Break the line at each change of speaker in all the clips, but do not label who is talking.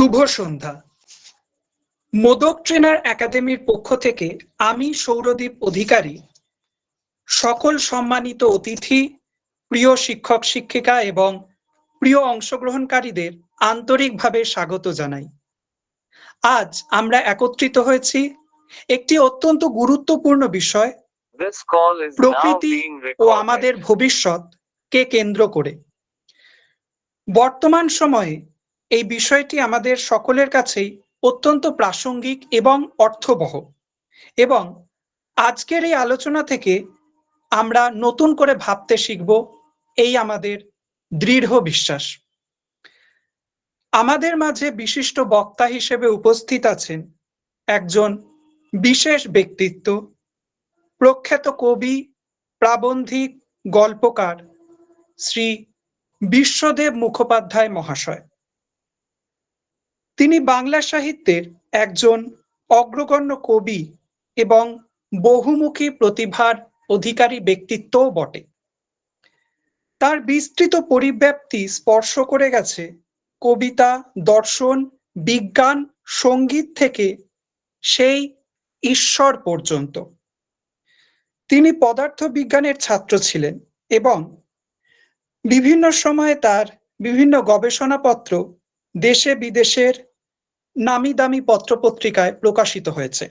শুভ সন্ধ্যা। Modak trainer একাডেমির পক্ষ থেকে আমি সৌরদীপ অধিকারী সকল সম্মানিত অতিথি, প্রিয় শিক্ষক শিক্ষিকা এবং প্রিয় অংশগ্রহণকারীদের আন্তরিকভাবে স্বাগত জানাই। আজ আমরা একত্রিত হয়েছি একটি অত্যন্ত গুরুত্বপূর্ণ বিষয়, প্রকৃতি ও আমাদের ভবিষ্যৎকে কেন্দ্র করে। বর্তমান সময়ে এই বিষয়টি আমাদের সকলের কাছেই অত্যন্ত প্রাসঙ্গিক এবং অর্থবহ, এবং আজকের এই আলোচনা থেকে আমরা নতুন করে ভাবতে শিখব, এই আমাদের দৃঢ় বিশ্বাস। আমাদের মাঝে বিশিষ্ট বক্তা হিসেবে উপস্থিত আছেন একজন বিশেষ ব্যক্তিত্ব, প্রখ্যাত কবি, প্রাবন্ধিক, গল্পকার শ্রী বিশ্বদেব মুখোপাধ্যায় মহাশয়। তিনি বাংলা সাহিত্যের একজন অগ্রগণ্য কবি এবং বহুমুখী প্রতিভার অধিকারী ব্যক্তিত্বও বটে। তার বিস্তৃত পরিব্যাপ্তি স্পর্শ করে গেছে কবিতা, দর্শন, বিজ্ঞান, সঙ্গীত থেকে সেই ঈশ্বর পর্যন্ত। তিনি পদার্থবিজ্ঞানের ছাত্র ছিলেন এবং বিভিন্ন সময়ে তার বিভিন্ন গবেষণাপত্র দেশে বিদেশের নামি দামি পত্রপত্রিকায় প্রকাশিত হয়েছে।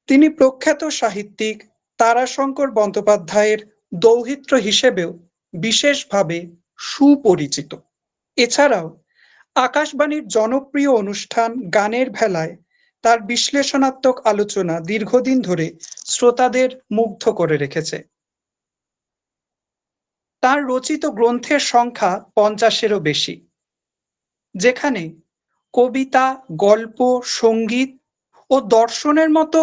তিনি প্রখ্যাত সাহিত্যিক তারাশঙ্কর বন্দ্যোপাধ্যায়ের দৌহিত্র হিসেবেও বিশেষভাবে সুপরিচিত। এছাড়াও আকাশবাণীর জনপ্রিয় অনুষ্ঠান গানের ভেলায় তার বিশ্লেষণাত্মক আলোচনা দীর্ঘদিন ধরে শ্রোতাদের মুগ্ধ করে রেখেছে। তার রচিত গ্রন্থের সংখ্যা 50-এরও বেশি, যেখানে কবিতা, গল্প, সঙ্গীত ও দর্শনের মতো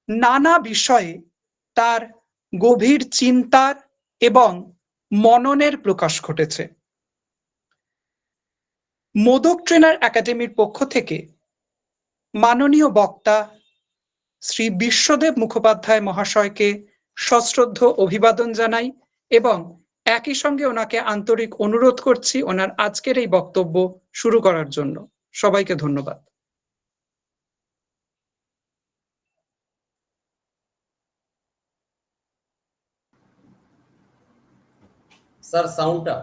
নানা বিষয়ে তার গভীর চিন্তার এবং মননের প্রকাশ ঘটেছে। মোদক ট্রেনার একাডেমির পক্ষ থেকে মাননীয় বক্তা শ্রী বিশ্বদেব মুখোপাধ্যায় মহাশয়কে সশ্রদ্ধ অভিবাদন জানাই এবং একই সঙ্গে ওনাকে আন্তরিক অনুরোধ করছি ওনার আজকের এই বক্তব্য শুরু করার জন্য। সবাইকে ধন্যবাদ।
স্যার, সাউন্ডটা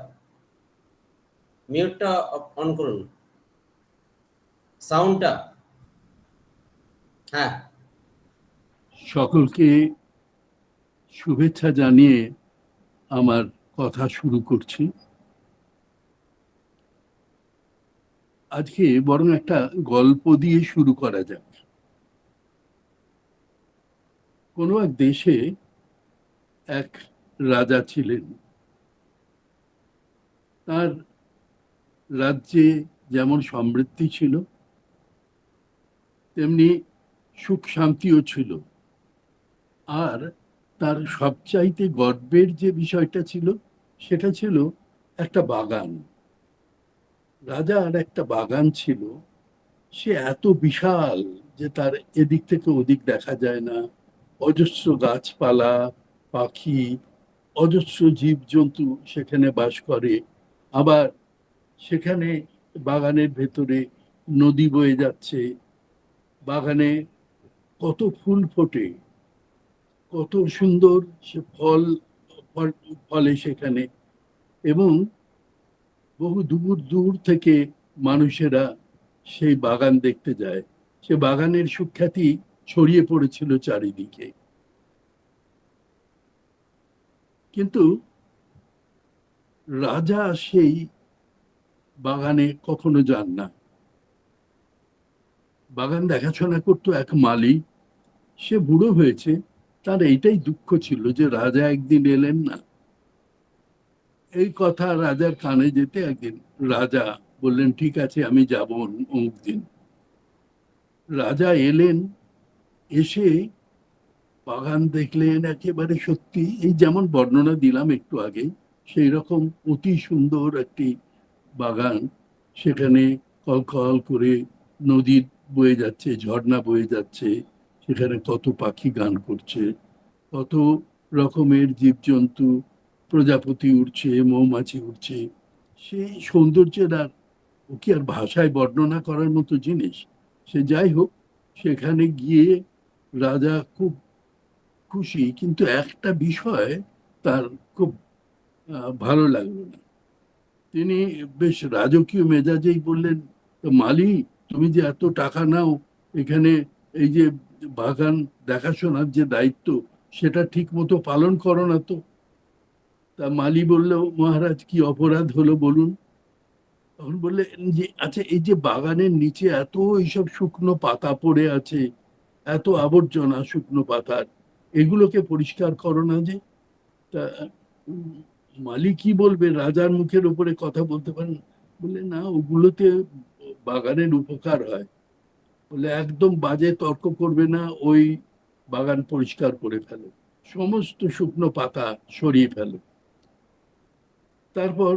মিউটটা অন করুন, সাউন্ডটা। হ্যাঁ,
সকলকে শুভেচ্ছা জানিয়ে আমার কথা শুরু করছি। আজকে বরং একটা গল্প দিয়ে শুরু করা যাক। কোনো এক দেশে এক রাজা ছিলেন। তার রাজ্যে যেমন সমৃদ্ধি ছিল, তেমনি সুখ শান্তিও ছিল। আর তার সবচাইতে গর্বের যে বিষয়টা ছিল, সেটা ছিল একটা বাগান। রাজার একটা বাগান ছিল, সে এত বিশাল যে তার এদিক থেকে ওদিক দেখা যায় না। অজস্র গাছপালা, পাখি, অজস্র জীবজন্তু সেখানে বাস করে। আবার সেখানে বাগানের ভেতরে নদী বয়ে যাচ্ছে, বাগানে কত ফুল ফোটে, কত সুন্দর সে ফলে সেখানে। এবং বহু দূর দূর থেকে মানুষেরা সেই বাগান দেখতে যায়। সে বাগানের সুখ্যাতি ছড়িয়ে পড়েছিল চারিদিকে। কিন্তু রাজা সেই বাগানে কখনো যান না। বাগান দেখাশোনা করতো এক মালি। সে বুড়ো হয়েছে, তার এইটাই দুঃখ ছিল যে রাজা একদিন এলেন না। এই কথা রাজার কানে যেতে একদিন রাজা বললেন, ঠিক আছে, আমি যাব অমুক দিন। রাজা এলেন, এসে বাগান দেখলেন একেবারে সত্যি এই যেমন বর্ণনা দিলাম একটু আগে, সেই রকম অতি সুন্দর একটি বাগান। সেখানে কলকল করে নদী বয়ে যাচ্ছে, ঝর্ণা বয়ে যাচ্ছে, সেখানে কত পাখি গান করছে, কত রকমের জীবজন্তু, প্রজাপতি উঠছে, মৌমাছি উঠছে। সেই সৌন্দর্যের আর ও কি আর ভাষায় বর্ণনা করার মতো জিনিস? সে যাই হোক, সেখানে গিয়ে রাজা খুব খুশি, কিন্তু একটা বিষয় তার খুব ভালো লাগলো না। তিনি বেশ রাজকীয় মেজাজেই বললেন, "তো মালি, তুমি যে এত টাকা নাও এখানে, এই যে বাগান দেখাশোনার যে দায়িত্ব, সেটা ঠিক মতো পালন করো না তো?" তা মালি বলল, "মহারাজ, কি অপরাধ হলো বলুন?" তখন বললেন যে, "আচ্ছা, এই যে বাগানের নিচে এত এইসব শুকনো পাতা পড়ে আছে, এত আবর্জনা শুকনো পাতার, এগুলোকে পরিষ্কার করো না যে?" তা উম, মালি কি বলবে, রাজার মুখের উপরে কথা বলতে পারেন? বললে, "না, ওগুলোতে বাগানের উপকার হয়।" বলে, "একদম বাজে তর্ক করবে না, ওই বাগান পরিষ্কার করে ফেলো, সমস্ত শুকনো পাতা সরিয়ে ফেলো।" তারপর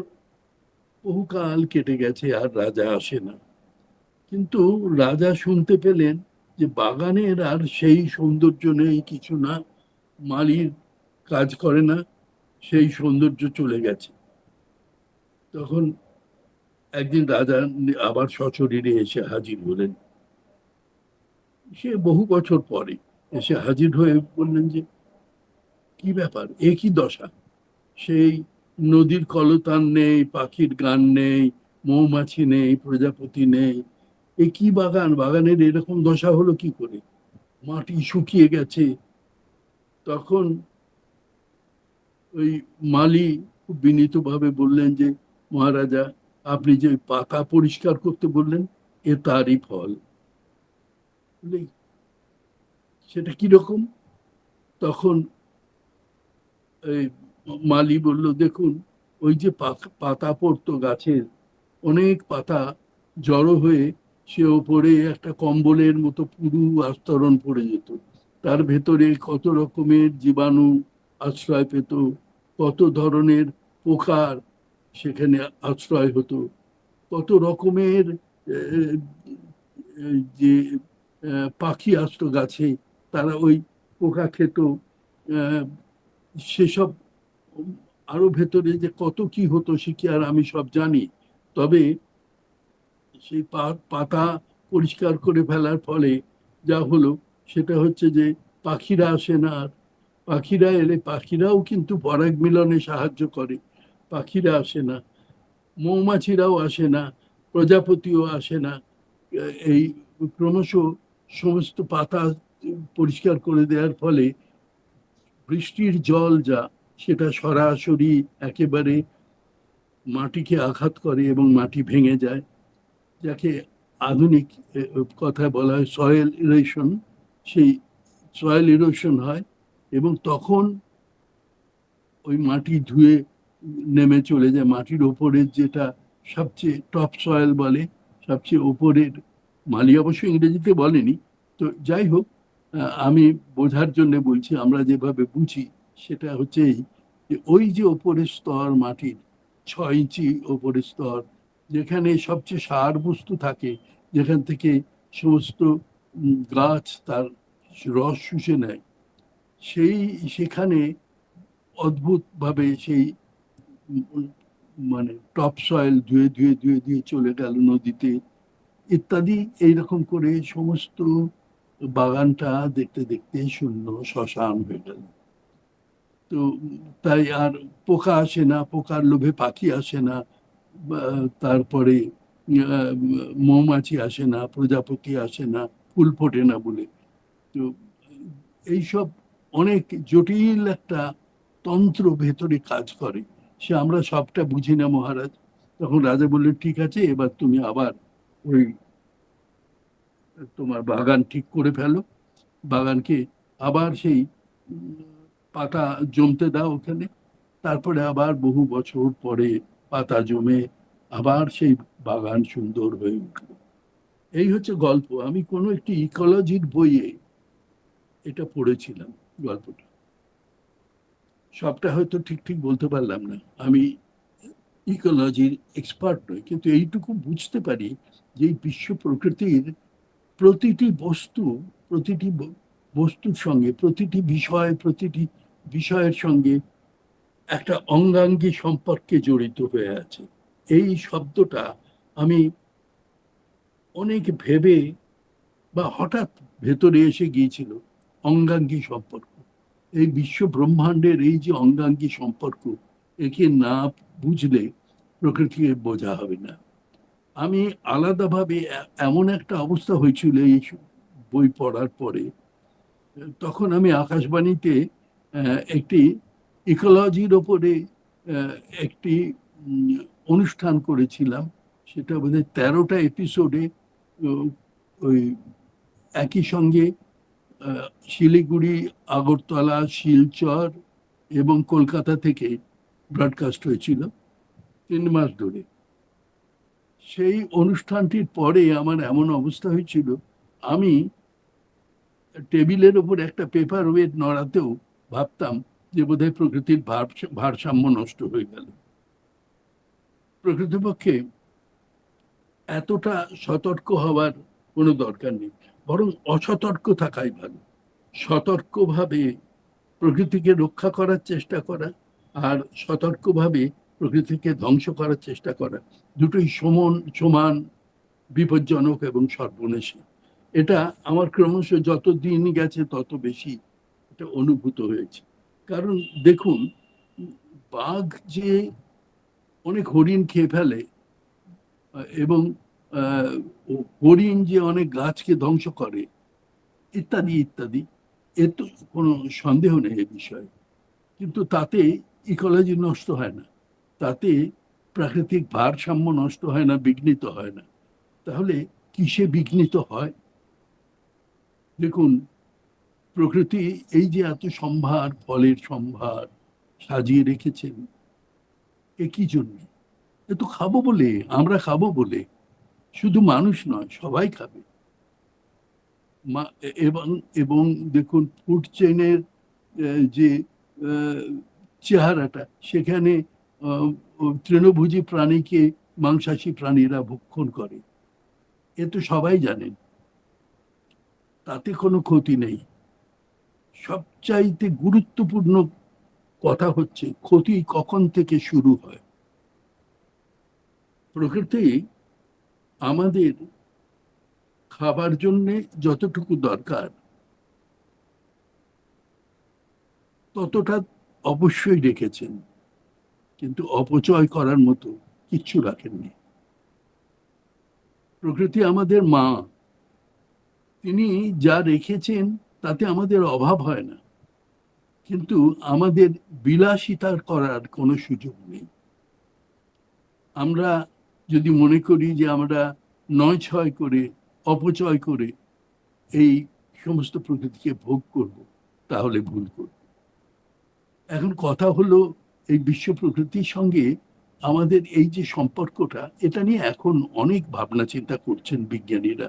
বহুকাল কেটে গেছে, আর রাজা আসে না। কিন্তু রাজা শুনতে পেলেন যে বাগানের আর সেই সৌন্দর্য নেই, কিছু না, মালির কাজ করে না, সেই সৌন্দর্য চলে গেছে। তখন একদিন রাজা আবার সশরীরে এসে হাজির হলেন। সে বহু বছর পরে এসে হাজির হয়ে বললেন যে, "কি ব্যাপার, এ কি দশা? সেই নদীর কলতান নেই, পাখির গান নেই, মৌমাছি নেই, প্রজাপতি নেই, এ কি বাগান? বাগানের এরকম দশা হলো কি করে? মাটি শুকিয়ে গেছে।" তখন ওই মালি খুব বিনীতভাবে বললেন যে, "মহারাজা, আপনি যে পাতা পরিষ্কার করতে বললেন, এ তারই ফল।" বলে, "সেটা কিরকম?" তখন এই মালি বলল, "দেখুন, ওই যে পাতা পড়তো গাছের, অনেক পাতা জড়ো হয়ে সে ওপরে একটা কম্বলের মতো পুরু আস্তরণ পড়ে যেত। তার ভেতরে কত রকমের জীবাণু আশ্রয় পেত, কত ধরনের পোকার সেখানে আশ্রয় হতো, কত রকমের যে পাখি আসতো গাছে, তারা ওই পোকা খেত। আহ, সেসব আরো ভেতরে যে কত কি হতো, সে কি আর আমি সব জানি? তবে সেই পাতা পরিষ্কার করে ফেলার ফলে যা হলো, সেটা হচ্ছে যে পাখিরা আসে না আর। পাখিরা এলে পাখিরাও কিন্তু পরাগ মিলনে সাহায্য করে, পাখিরা আসে না, মৌমাছিরাও আসে না, প্রজাপতিও আসে না। এই ক্রমশ সমস্ত পাতা পরিষ্কার করে দেওয়ার ফলে বৃষ্টির জল যা, সেটা সরাসরি একেবারে মাটিকে আঘাত করে এবং মাটি ভেঙে যায়, যাকে আধুনিক কথায় বলা হয় সয়েল ইরোশন। সেই সয়েল ইরোশন হয়, এবং তখন ওই মাটি ধুয়ে নেমে চলে যায় মাটির ওপরের, যেটা সবচেয়ে টপ সয়েল বলে, সবচেয়ে ওপরের। মালি অবশ্য ইংরেজিতে বলেনি। তো যাই হোক, আমি বোঝার জন্য বলছি, আমরা যেভাবে বুঝি সেটা হচ্ছে এই, যে ওই যে ওপরের স্তর মাটির, 6 ইঞ্চি ওপরের স্তর, যেখানে সবচেয়ে সার বস্তু থাকে, যেখান থেকে সমস্ত গাছ তার রস শুষে নেয়, সেই সেখানে অদ্ভুতভাবে সেই মানে টপ সয়েল ধুয়ে ধুয়ে ধুয়ে ধুয়ে চলে গেল নদীতে, ইত্যাদি। এইরকম করে সমস্ত বাগানটা দেখতে দেখতে শূন্য, শ্মশান হয়ে গেল। তো তাই আর পোকা আসে না, পোকার লোভে পাখি আসে না, তারপরে মৌমাছি আসে না, প্রজাপতি আসে না, ফুল ফোটে না বলে। তো এইসব অনেক জটিল একটা তন্ত্র ভেতরে কাজ করে, সে আমরা সবটা বুঝি না মহারাজ। তখন রাজা বললেন, "ঠিক আছে, এবার তুমি আবার ওই তোমার বাগান ঠিক করে ফেলো, বাগানকে আবার সেই পাতা জমতে দাও ওখানে।" তারপরে আবার বহু বছর পরে পাতা জমে আবার সেই বাগান সুন্দর হয়ে উঠল। এই হচ্ছে গল্প। আমি কোনো একটি ইকোলজির বইয়ে এটা পড়েছিলাম, গল্পটা। সবটা হয়তো ঠিক ঠিক বলতে পারলাম না, আমি ইকোলজির এক্সপার্ট নই, কিন্তু এইটুকু বুঝতে পারি যে এই বিশ্ব প্রকৃতির প্রতিটি বস্তু, প্রতিটি বস্তুর সঙ্গে, প্রতিটি বিষয়ের সঙ্গে একটা অঙ্গাঙ্গী সম্পর্কে জড়িত হয়ে আছে। এই শব্দটা আমি অনেক ভেবে বা হঠাৎ ভেতরে এসে গিয়েছিল অঙ্গাঙ্গী সম্পর্ক। এই বিশ্ব ব্রহ্মাণ্ডের এই যে অঙ্গাঙ্গী সম্পর্ক, একে না বুঝলে প্রকৃতিকে বোঝা হবে না। আমি আলাদাভাবে এমন একটা অবস্থা হয়েছিল এই বই পড়ার পরে, তখন আমি আকাশবাণীতে একটি ইকোলজির ওপরে একটি অনুষ্ঠান করেছিলাম। সেটা বোধহয় 13টা এপিসোডে ওই একই সঙ্গে শিলিগুড়ি, আগরতলা, শিলচর এবং কলকাতা থেকে ব্রডকাস্ট হয়েছিল 3 মাস ধরে। সেই অনুষ্ঠানটির পরে আমার এমন অবস্থা হয়েছিল, আমি টেবিলের ওপর একটা পেপার ওয়েট নড়াতেও ভাবতাম যে বোধহয় প্রকৃতির ভারসাম্য নষ্ট হয়ে গেল। প্রকৃতপক্ষে এতটা সতর্ক হওয়ার কোনো দরকার নেই, বরং অসতর্ক থাকাই ভালো। সতর্কভাবে প্রকৃতিকে রক্ষা করার চেষ্টা করা আর সতর্কভাবে প্রকৃতিকে ধ্বংস করার চেষ্টা করা, দুটোই সমান বিপজ্জনক এবং সর্বনেশী। এটা আমার ক্রমশ যত দিন গেছে তত বেশি এটা অনুভূত হয়েছে। কারণ দেখুন, বাঘ যে অনেক হরিণ খেয়ে ফেলে এবং হরিণ যে অনেক গাছকে ধ্বংস করে ইত্যাদি ইত্যাদি, এর তো কোনো সন্দেহ নেই এ বিষয়ে। কিন্তু তাতে ইকোলজি নষ্ট হয় না, তাতে প্রাকৃতিক ভারসাম্য নষ্ট হয় না, বিঘ্নিত হয় না। তাহলে কিসে বিঘ্নিত হয়? দেখুন, প্রকৃতি এই যে এত সম্ভার, ফলের সম্ভার সাজিয়ে রেখেছেন, এ কি জন্য? এ তো খাবো বলে, আমরা খাবো বলে। শুধু মানুষ নয়, সবাই খাবে। এবং এবং দেখুন, ফুড চেইনের যে চেহারাটা, সেখানে তৃণভোজী প্রাণীকে মাংসাশী প্রাণীরা ভক্ষণ করে, এ তো সবাই জানেন। তাতে কোনো ক্ষতি নেই। সবচাইতে গুরুত্বপূর্ণ কথা হচ্ছে ক্ষতি কখন থেকে শুরু হয়। প্রকৃতি আমাদের খাবার জন্যে যতটুকু দরকার ততটা অবশ্যই রেখেছেন, কিন্তু অপচয় করার মতো কিচ্ছু রাখেননি। প্রকৃতি আমাদের মা, তিনি যা রেখেছেন তাতে আমাদের অভাব হয় না, কিন্তু আমাদের বিলাসিতা করার কোনো সুযোগ নেই। আমরা যদি মনে করি যে আমরা নয় ছয় করে, অপচয় করে এই সমস্ত প্রকৃতিকে ভোগ করব, তাহলে ভুল করব। এখন কথা হলো, এই বিশ্ব প্রকৃতির সঙ্গে আমাদের এই যে সম্পর্কটা, এটা নিয়ে এখন অনেক ভাবনা চিন্তা করছেন বিজ্ঞানীরা,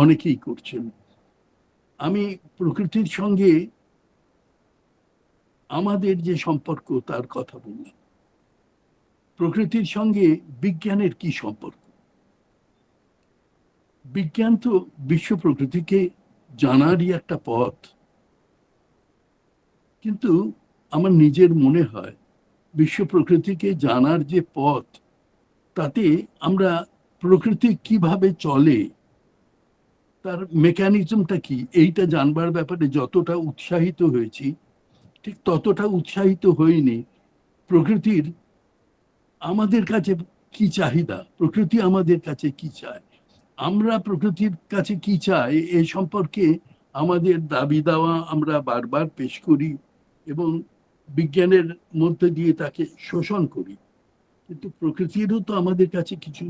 অনেকেই করছেন। আমি প্রকৃতির সঙ্গে আমাদের যে সম্পর্ক তার কথা বললাম। প্রকৃতির সঙ্গে বিজ্ঞানের কি সম্পর্ক? বিজ্ঞান তো বিশ্ব প্রকৃতিকে জানারই একটা পথ, কিন্তু আমার নিজের মনে হয় বিশ্ব প্রকৃতিকে জানার যে পথ, তাতে আমরা প্রকৃতি কিভাবে চলে, তার মেকানিজমটা কি, এইটা জানবার ব্যাপারে যতটা উৎসাহিত হয়েছি, ঠিক ততটা উৎসাহিত হইনি প্রকৃতির আমাদের কাছে কি চাহিদা, প্রকৃতি আমাদের কাছে কি চায়, আমরা প্রকৃতির কাছে কি চাই, এই সম্পর্কে আমাদের দাবি দাওয়া আমরা বারবার পেশ করি এবং বিজ্ঞানের মধ্যে দিয়ে তাকে শোষণ করি। কিন্তু প্রকৃতিরও তো আমাদের কাছে কিছু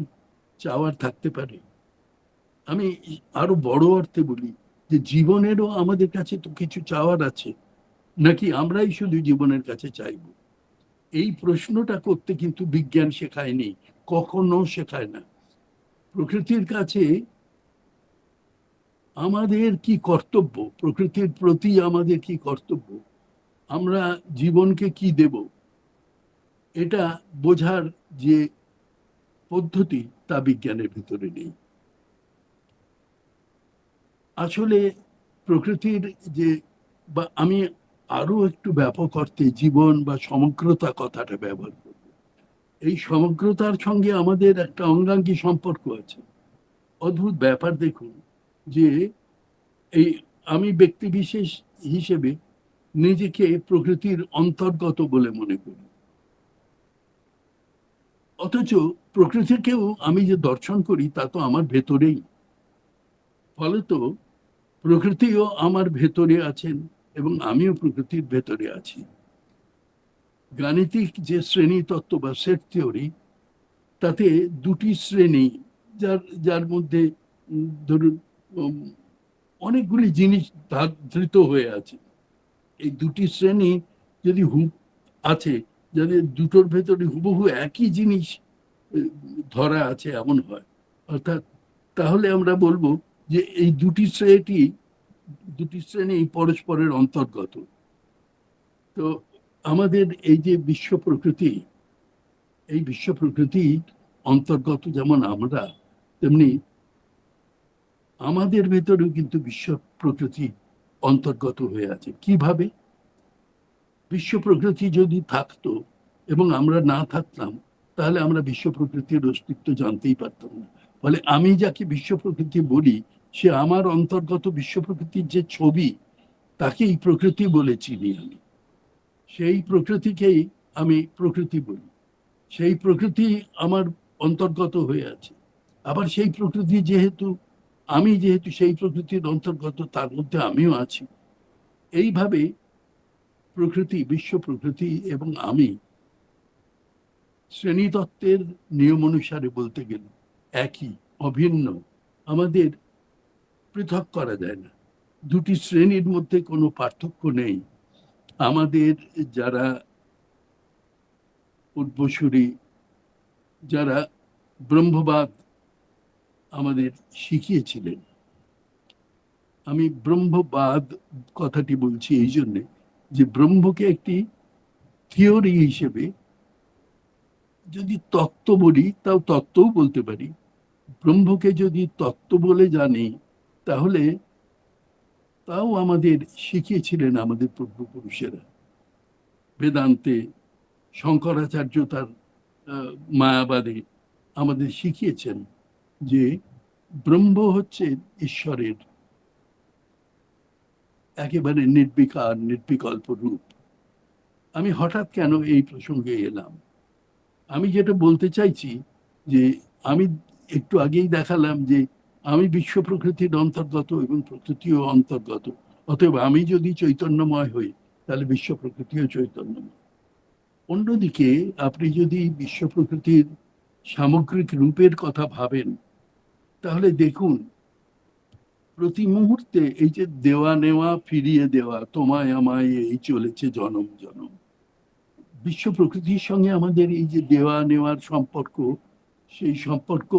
চাওয়ার থাকতে পারে। আমি আরো বড় অর্থে বলি যে জীবনেরও আমাদের কাছে তো কিছু চাওয়ার আছে, নাকি আমরাই শুধু জীবনের কাছে চাইব? এই প্রশ্নটা করতে কিন্তু বিজ্ঞান শেখায়নি, কখনো শেখায় না। প্রকৃতির কাছে আমাদের কি কর্তব্য, প্রকৃতির প্রতি আমাদের কি কর্তব্য, আমরা জীবনকে কি দেব, এটা বোঝার যে পদ্ধতি তা বিজ্ঞানের ভিতরে নেই। আসলে প্রকৃতির যে, বা আমি আরো একটু ব্যাপক অর্থে জীবন বা সমগ্রতা কথাটা ব্যবহার করব। এই সমগ্রতার সঙ্গে আমাদের একটা অঙ্গাঙ্গী সম্পর্ক আছে। অদ্ভুত ব্যাপার দেখুন যে এই আমি ব্যক্তি বিশেষ হিসেবে নিজেকে প্রকৃতির অন্তর্গত বলে মনে করি, অথচ প্রকৃতিকেও আমি যে দর্শন করি তা তো আমার ভেতরেই। ফলে তো প্রকৃতিও আমার ভেতরে আছেন এবং আমিও প্রকৃতির ভেতরে আছি। গাণিতিক যে শ্রেণী তত্ত্ব বা সেট থিওরি, তাতে দুটি শ্রেণী, যার যার মধ্যে ধরুন অনেকগুলি জিনিস ধৃত হয়ে আছে। এই দুটি শ্রেণী যদি আছে, যাদের দুটোর ভেতরে হুবহু একই জিনিস ধরা আছে এমন হয়, অর্থাৎ তাহলে আমরা বলবো যে এই দুটি শ্রেণী পরস্পরের অন্তর্গত। তো আমাদের এই যে বিশ্ব প্রকৃতি, এই বিশ্ব প্রকৃতি অন্তর্গত যেমন আমরা, তেমনি আমাদের ভেতরেও কিন্তু বিশ্ব প্রকৃতি অন্তর্গত হয়ে আছে। কিভাবে? বিশ্ব প্রকৃতি যদি থাকতো এবং আমরা না থাকতাম, তাহলে আমরা বিশ্ব প্রকৃতির অস্তিত্ব জানতেই পারতাম না। ফলে আমি যাকে বিশ্ব প্রকৃতি বলি, সে আমার অন্তর্গত বিশ্ব প্রকৃতির যে ছবি, তাকেই প্রকৃতি বলে চিনি আমি। সেই প্রকৃতিকেই আমি প্রকৃতি বলি। সেই প্রকৃতি আমার অন্তর্গত হয়ে আছে। আবার সেই প্রকৃতি যেহেতু সেই প্রকৃতির অন্তর্গত, তার মধ্যে আমিও আছি। এইভাবে প্রকৃতি, বিশ্ব প্রকৃতি এবং আমি শ্রেণীতত্ত্বের নিয়ম অনুসারে বলতে গেলে একই, অভিন্ন। আমাদের পৃথক করা যায় না। দুটি শ্রেণীর মধ্যে কোনো পার্থক্য নেই। আমাদের যারা পূর্বসূরি, যারা ব্রহ্মবাদ আমাদের শিখিয়েছিলেন, আমি ব্রহ্মবাদ কথাটি বলছি এই জন্যে যে ব্রহ্মকে একটি থিওরি হিসেবে যদি তত্ত্ব বলি, তাও তত্ত্বও বলতে পারি। ব্রহ্মকে যদি তত্ত্ব বলে জানি, তাহলে তাও আমাদের শিখিয়েছিলেন আমাদের পূর্বপুরুষেরা। বেদান্তে শঙ্করাচার্য তার মায়াবাদে আমাদের শিখিয়েছেন যে ব্রহ্ম হচ্ছে ঈশ্বরের একেবারে নির্বিকার, নির্বিকল্প রূপ। আমি হঠাৎ কেন এই প্রসঙ্গে এলাম? আমি যেটা বলতে চাইছি যে আমি একটু আগেই দেখালাম যে আমি বিশ্ব প্রকৃতির অন্তর্গত এবং প্রকৃতিও অন্তর্গত। অতএব আমি যদি চৈতন্যময় হই, তাহলে বিশ্ব প্রকৃতিও চৈতন্যময়। অন্যদিকে আপনি যদি বিশ্ব প্রকৃতির সামগ্রিক রূপের কথা ভাবেন, তাহলে দেখুন প্রতি মুহূর্তে এই যে দেওয়া নেওয়া, ফিরিয়ে দেওয়া, তোমায় আমায় এই চলেছে জনম জনম। বিশ্ব প্রকৃতির সঙ্গে আমাদের এই যে দেওয়া নেওয়ার সম্পর্ক, সেই সম্পর্ক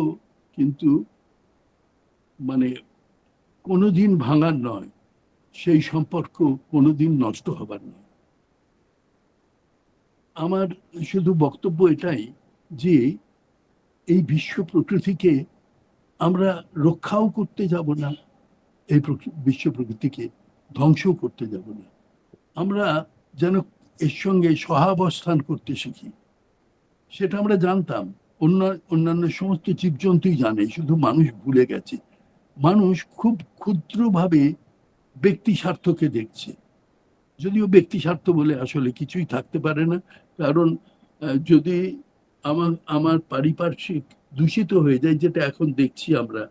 কিন্তু মানে কোনোদিন ভাঙার নয়, সেই সম্পর্ক কোনোদিন নষ্ট হবার নয়। আমার শুধু বক্তব্য এটাই যে এই বিশ্ব প্রকৃতিকে আমরা রক্ষাও করতে যাব না, এই বিশ্ব প্রকৃতিকে ধ্বংসও করতে যাব না। আমরা যেন এর সঙ্গে সহাবস্থান করতে শিখি। সেটা আমরা জানতাম, অন্যান্য সমস্ত জীবজন্তুই জানে, শুধু মানুষ ভুলে গেছে। মানুষ খুব ক্ষুদ্রভাবে ব্যক্তি স্বার্থকে দেখছে, যদিও ব্যক্তি স্বার্থ বলে আসলে কিছুই থাকতে পারে না। কারণ যদি আমার পারিপার্শ্বিক দূষিত হয়ে যায়, যেটা এখন দেখছি আমরা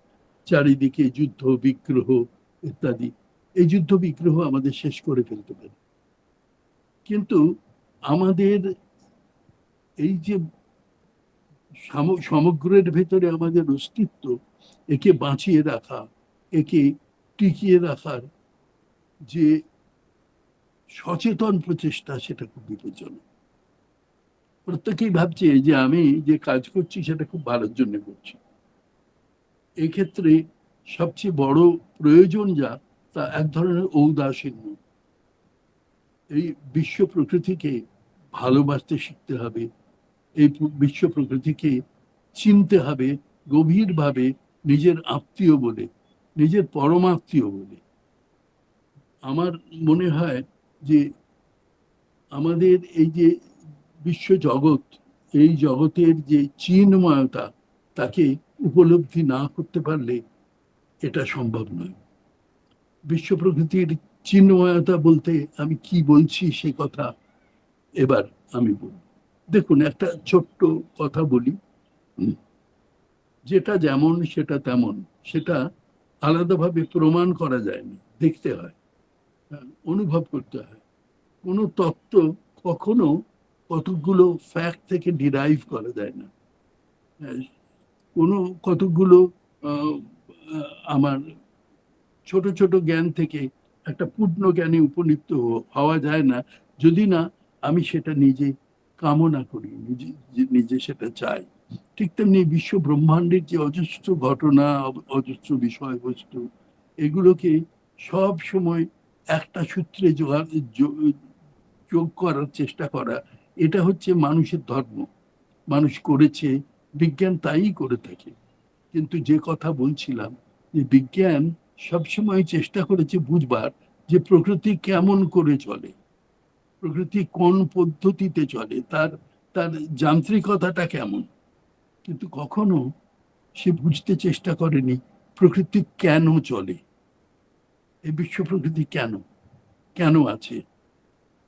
চারিদিকে যুদ্ধ বিগ্রহ ইত্যাদি, এই যুদ্ধ বিগ্রহ আমাদের শেষ করে ফেলতে পারে। কিন্তু আমাদের এই যে সমগ্রের ভেতরে আমাদের অস্তিত্ব, একে বাঁচিয়ে রাখা, একে টিকিয়ে রাখার যে সচেতন প্রচেষ্টা, সেটা খুব বিপজ্জনক। প্রত্যেকেই ভাবছে যে আমি যে কাজ করছি সেটা খুব ভালোর জন্য করছি। এক্ষেত্রে সবচেয়ে বড় প্রয়োজন যা, তা এক ধরনের ঔদাসীন্য। এই বিশ্ব প্রকৃতিকে ভালোবাসতে শিখতে হবে, এই বিশ্ব প্রকৃতিকে চিনতে হবে গভীরভাবে, নিজের আত্মীয় বলে, নিজের পরমাত্মীয় বলে। আমার মনে হয় যে আমাদের এই যে বিশ্ব জগৎ, এই জগতের যে চিন্ময়তা তাকে উপলব্ধি না করতে পারলে এটা সম্ভব নয়। বিশ্ব প্রকৃতির চিন্ময়তা বলতে আমি কি বলছি সে কথা এবার আমি বলব। দেখুন, একটা ছোট্ট কথা বলি, যেটা যেমন সেটা তেমন, সেটা আলাদাভাবে প্রমাণ করা যায় না, দেখতে হয়, অনুভব করতে হয়। কোনো তত্ত্ব কখনো কতগুলো ফ্যাক্ট থেকে ডিরাইভ করা যায় না। কোনো কতগুলো আমার ছোট ছোট জ্ঞান থেকে একটা পূর্ণ জ্ঞানে উপনীত হওয়া যায় না, যদি না আমি সেটা নিজে কামনা করি, নিজে সেটা চাই। ঠিক তেমনি বিশ্ব ব্রহ্মাণ্ডের যে অজস্র ঘটনা, অজস্র বিষয়বস্তু, এগুলোকে সব সময় একটা সূত্রে যোগ করার চেষ্টা করা, এটা হচ্ছে মানুষের ধর্ম। মানুষ করেছে, বিজ্ঞান তাই করে থাকে। কিন্তু যে কথা বলছিলাম, যে বিজ্ঞান সবসময় চেষ্টা করেছে বুঝবার যে প্রকৃতি কেমন করে চলে, প্রকৃতি কোন পদ্ধতিতে চলে, তার তার যান্ত্রিকতাটা কেমন, কিন্তু কখনো সে বুঝতে চেষ্টা করেনি প্রকৃতি কেন চলে, এই বিশ্ব প্রকৃতি কেন কেন আছে।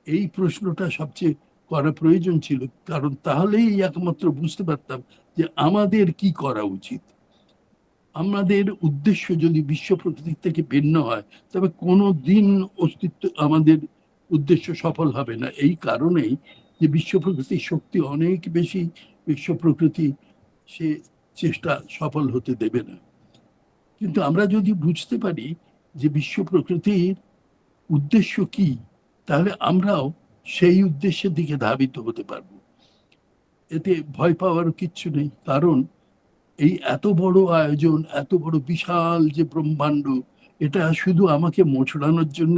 এই প্রশ্নটা সবচেয়ে করা প্রয়োজন ছিল, কারণ তাহলেই একমাত্র বুঝতে পারতাম যে আমাদের কি করা উচিত। আমাদের উদ্দেশ্য যদি বিশ্ব প্রকৃতি থেকে ভিন্ন হয়, তবে কোনো দিন অস্তিত্ব আমাদের উদ্দেশ্য সফল হবে না। এই কারণেই যে বিশ্ব প্রকৃতির শক্তি অনেক বেশি, বিশ্ব প্রকৃতি সে চেষ্টা সফল হতে দেবে না। কিন্তু আমরা যদি বুঝতে পারি যে বিশ্ব প্রকৃতির উদ্দেশ্য কি, তাহলে আমরাও সেই উদ্দেশ্যের দিকে ধাবিত হতে পারবো। এতে ভয় পাওয়ার কিচ্ছু নেই, কারণ এই এত বড় আয়োজন, এত বড় বিশাল যে ব্রহ্মাণ্ড, এটা শুধু আমাকে মোচড়ানোর জন্য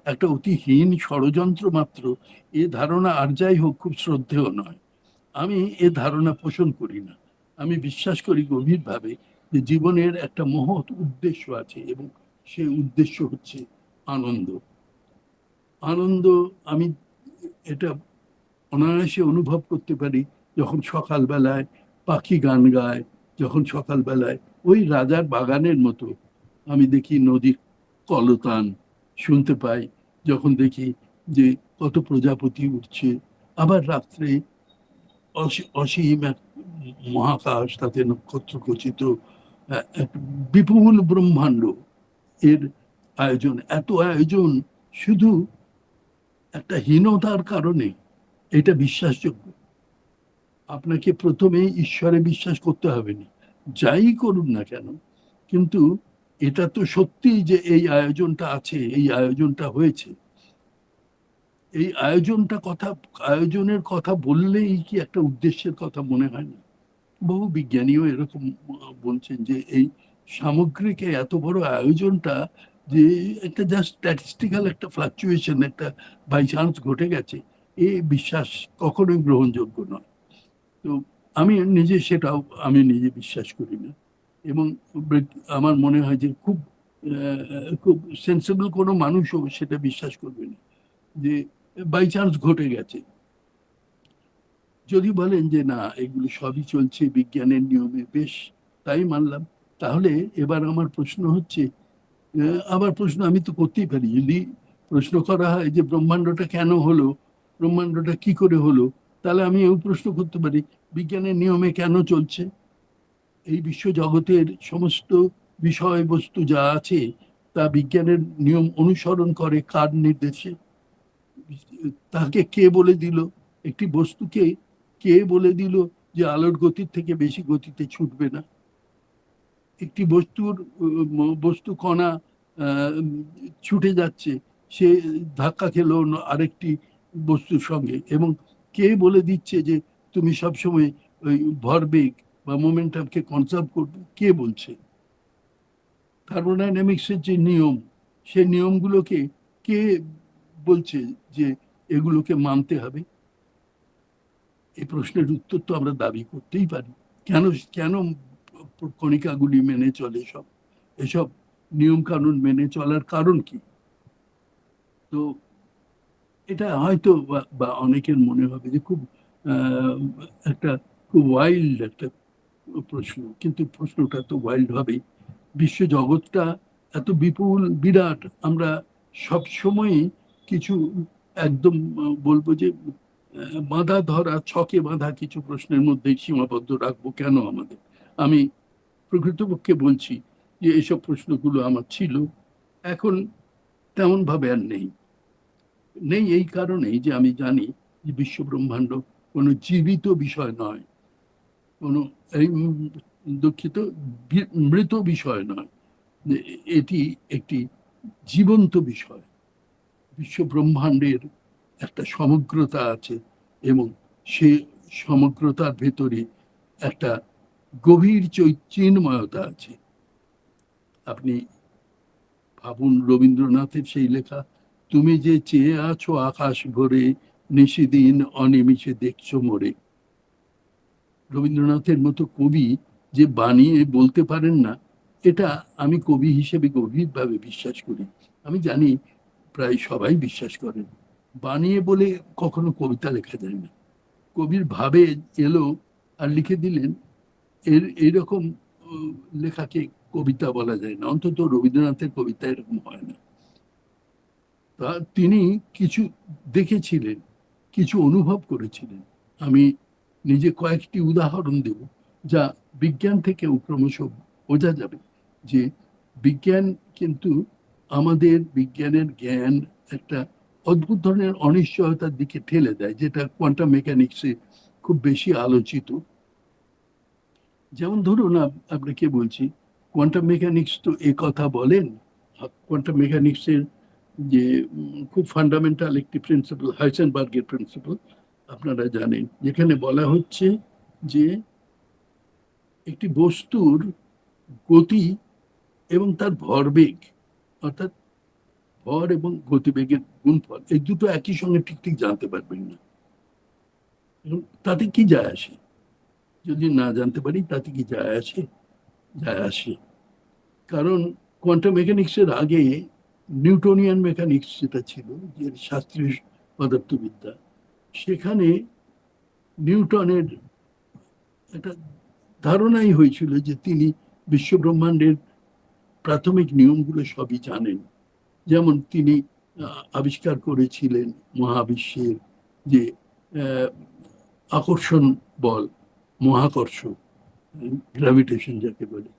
একটা অতি হীন ষড়যন্ত্র মাত্র, এ ধারণা আর যাই হোক খুব শ্রদ্ধেয় নয়। আমি এ ধারণা পোষণ করি না। আমি বিশ্বাস করি গভীরভাবে যে জীবনের একটা মহৎ উদ্দেশ্য আছে, এবং সেই উদ্দেশ্য হচ্ছে আনন্দ। আনন্দ আমি এটা অনায়াসে অনুভব করতে পারি যখন সকালবেলায় পাখি গান গায়, যখন সকালবেলায় ওই রাজার বাগানের মতো আমি দেখি নদীর কলতান শুনতে পাই, যখন দেখি যে কত প্রজাপতি উঠছে, আবার রাত্রে অসীম এক মহাকাশ, তাতে নক্ষত্র খচিত এক বিপুল ব্রহ্মাণ্ড, এর আয়োজন, এত আয়োজন শুধু একটা হীনতার কারণে এটা বিশ্বাসযোগ্য। আপনাকে প্রথমে ঈশ্বরে বিশ্বাস করতে হবে না, যাই করুন না কেন, কিন্তু এটা তো সত্যি যে এই আয়োজনটা আছে, এই আয়োজনটা হয়েছে। এই আয়োজনের কথা বললেই কি একটা উদ্দেশ্যের কথা মনে হয় না? বহু বিজ্ঞানীও এরকম বলছেন যে এই সামগ্রিক এত বড় আয়োজনটা যে একটা জাস্ট স্ট্যাটিস্টিক্যাল একটা ফ্লাকচুয়েশন, একটা বাই চান্স ঘটে গেছে, এই বিশ্বাস কখনোই গ্রহণযোগ্য নয়। তো আমি নিজে বিশ্বাস করি না, এবং আমার মনে হয় যে খুব সেন্সিবল কোনো মানুষও সেটা বিশ্বাস করবে না যে বাই চান্স ঘটে গেছে। যদি বলেন যে না, এগুলো সবই চলছে বিজ্ঞানের নিয়মে, বেশ, তাই মানলাম। তাহলে এবার আমার প্রশ্ন হচ্ছে, আবার প্রশ্ন আমি তো করতেই পারি, যদি প্রশ্ন করা হয় যে ব্রহ্মাণ্ডটা কেন হলো, ব্রহ্মাণ্ডটা কি করে হলো, তাহলে আমি এই প্রশ্ন করতে পারি বিজ্ঞানের নিয়মে কেন চলছে। এই বিশ্ব জগতের সমস্ত বিষয়বস্তু যা আছে তা বিজ্ঞানের নিয়ম অনুসরণ করে কার নির্দেশে? তাকে কে বলে দিল, একটি বস্তুকে কে বলে দিল যে আলোর গতির থেকে বেশি গতিতে ছুটবে না? একটি বস্তু কণা ছুটে যাচ্ছে, সে ধাক্কা খেলো আরেকটি বস্তুর সঙ্গে, এবং কে বলে দিচ্ছে যে তুমি সবসময় ওই ভরবেগ বা মোমেন্টামকে কনজার্ভ করবে? কে বলছে? থার্মোডাইনামিক্সের যে নিয়ম, সেই নিয়মগুলোকে কে বলছে যে এগুলোকে মানতে হবে? এই প্রশ্নের উত্তর তো আমরা দাবি করতেই পারি। কেন কেন কণিকাগুলি মেনে চলে, এসব নিয়ম কানুন মেনে চলার কারণ কি? তো এটা হয়তো বা অনেকের মনে হবে যে খুব আহ, একটা খুব ওয়াইল্ড একটা প্রশ্ন, কিন্তু প্রশ্নটা তো ওয়াইল্ড হবেই। বিশ্ব জগৎটা এত বিপুল বিরাট, আমরা সব সময় কিছু একদম বলবো যে বাঁধা ধরা ছকে বাঁধা কিছু প্রশ্নের মধ্যেই সীমাবদ্ধ রাখবো কেন আমাদের? আমি প্রকৃতপক্ষে বলছি যে এসব প্রশ্নগুলো আমার ছিল, এখন তেমন ভাবে আর নেই। নেই এই কারণেই যে আমি জানি যে বিশ্ব ব্রহ্মাণ্ড কোনো জীবিত বিষয় নয়, কোনো এই দুঃখিত মৃত বিষয় নয়, এটি একটি জীবন্ত বিষয়। বিশ্ব ব্রহ্মাণ্ডের একটা সমগ্রতা আছে এবং সে সমগ্রতার ভেতরে একটা গভীর চিন্ময়তা আছে। আপনি ভাবুন রবীন্দ্রনাথের সেই লেখা, তুমি যে চেয়ে আছো আকাশ ভরে, নিশিদিন অনিমিষে দেখছো মোরে। রবীন্দ্রনাথের মতো কবি যে বানিয়ে বলতে পারেন না, এটা আমি কবি হিসেবে গভীরভাবে বিশ্বাস করি। আমি জানি প্রায় সবাই বিশ্বাস করেন। বানিয়ে বলে কখনো কবিতা লেখা যায় না। কবির ভাবে এলো আর লিখে দিলেন, এইরকম লেখাকে কবিতা বলা যায় না, অন্তত রবীন্দ্রনাথের কবিতা এরকম হয় না। তা তিনি কিছু দেখেছিলেন, কিছু অনুভব করেছিলেন। আমি নিজে কয়েকটি উদাহরণ দেব, যা বিজ্ঞান থেকে ক্রমশ বোঝা যাবে যে বিজ্ঞান কিন্তু আমাদের বিজ্ঞানের জ্ঞান একটা অদ্ভুত ধরনের অনিশ্চয়তার দিকে ঠেলে দেয়, যেটা কোয়ান্টাম মেকানিক্সে খুব বেশি আলোচিত। যেমন ধরুন আপনাকে বলছি, কোয়ান্টাম মেকানিক্স তো এ কথা বলেন, কোয়ান্টাম মেকানিক্সের যে খুব ফান্ডামেন্টাল একটি প্রিন্সিপাল, হাইসেনবার্গের প্রিন্সিপাল আপনারা জানেন, যেখানে বলা হচ্ছে যে একটি বস্তুর গতি এবং তার ভরবেগ, অর্থাৎ ভর এবং গতিবেগের গুণফল, এই দুটো একই সঙ্গে ঠিক ঠিক জানতে পারবেন না। এবং তাতে কি যায় আসে? যদি না জানতে পারি তাতে কি যায় আসে? যায় আসে। কারণ কোয়ান্টাম মেকানিক্সের আগে নিউটনিয়ান মেকানিক্স যেটা ছিল, যে শাস্ত্রীয় পদার্থবিদ্যা, সেখানে নিউটনের একটা ধারণাই হয়েছিল যে তিনি বিশ্বব্রহ্মাণ্ডের প্রাথমিক নিয়মগুলো সবই জানেন। যেমন তিনি আবিষ্কার করেছিলেন মহাবিশ্বের যে আকর্ষণ বল, মহাকর্ষ, গ্র্যাভিটেশন যাকে বলে,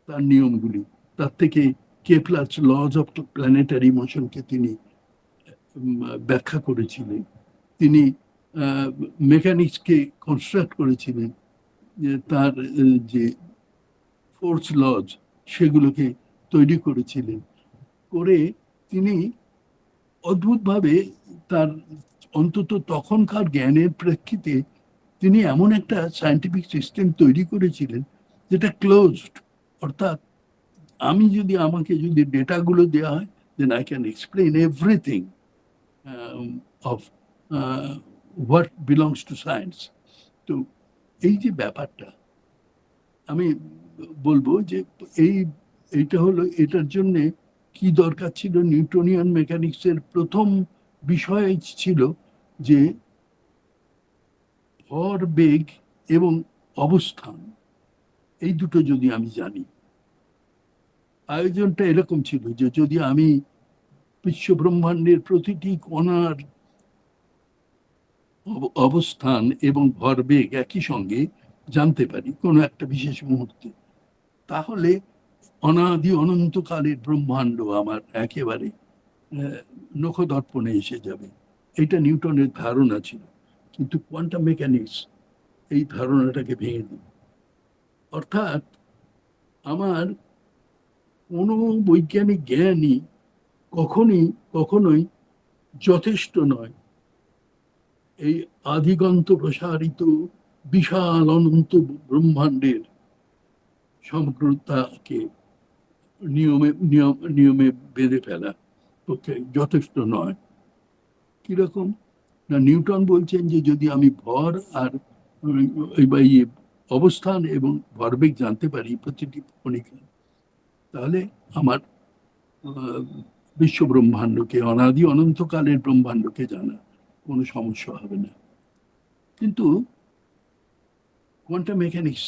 তার নিয়মগুলি, তার থেকে কেপলারস লজ অফ প্ল্যানেটারি মোশনকে তিনি ব্যাখ্যা করেছিলেন। তিনি মেকানিক্সকে কনস্ট্রাক্ট করেছিলেন, তার যে ফোর্স লজ সেগুলোকে তৈরি করেছিলেন। করে তিনি অদ্ভুতভাবে তার অন্তত তখনকার জ্ঞানের প্রেক্ষিতে তিনি এমন একটা সায়েন্টিফিক সিস্টেম তৈরি করেছিলেন যেটা ক্লোজড, অর্থাৎ আমাকে যদি ডেটাগুলো দেওয়া হয়, then I can explain everything of what belongs to science. তো এই যে ব্যাপারটা, আমি বলবো যে এইটা হলো, এটার জন্যে কি দরকার ছিল? নিউটনিয়ান মেকানিক্সের প্রথম বিষয় ছিল যে ভর, বেগ এবং অবস্থান, এই দুটো যদি আমি জানি। আয়োজনটা এরকম ছিল যে যদি আমি বিশ্ব ব্রহ্মাণ্ডের প্রতিটি কণার অবস্থান এবং ভরবেগ একই সঙ্গে জানতে পারি কোনো একটা বিশেষ মুহূর্তে, তাহলে অনাদি অনন্তকালের ব্রহ্মাণ্ড আমার একেবারে নখদর্পণে এসে যাবে। এটা নিউটনের ধারণা ছিল, কিন্তু কোয়ান্টাম মেকানিক্স এই ধারণাটাকে ভেঙে দিল। অর্থাৎ আমার কোনো বৈজ্ঞানিক জ্ঞানই কখনোই যথেষ্ট নয় এই আদিগন্ত প্রসারিত বিশাল অনন্ত ব্রহ্মাণ্ডের সমগ্রতাকে নিয়মে বেঁধে ফেলা পক্ষে যথেষ্ট নয়। কিরকম না, নিউটন বলছেন যে যদি আমি ভর আর অবস্থান এবং ভরবেগ জানতে পারি প্রতিটি কণিকা, তাহলে আমার বিশ্ব ব্রহ্মাণ্ডকে, অনাদি অনন্তকালের ব্রহ্মাণ্ডকে জানা কোনো সমস্যা হবে না। কিন্তু কোয়ান্টাম মেকানিক্স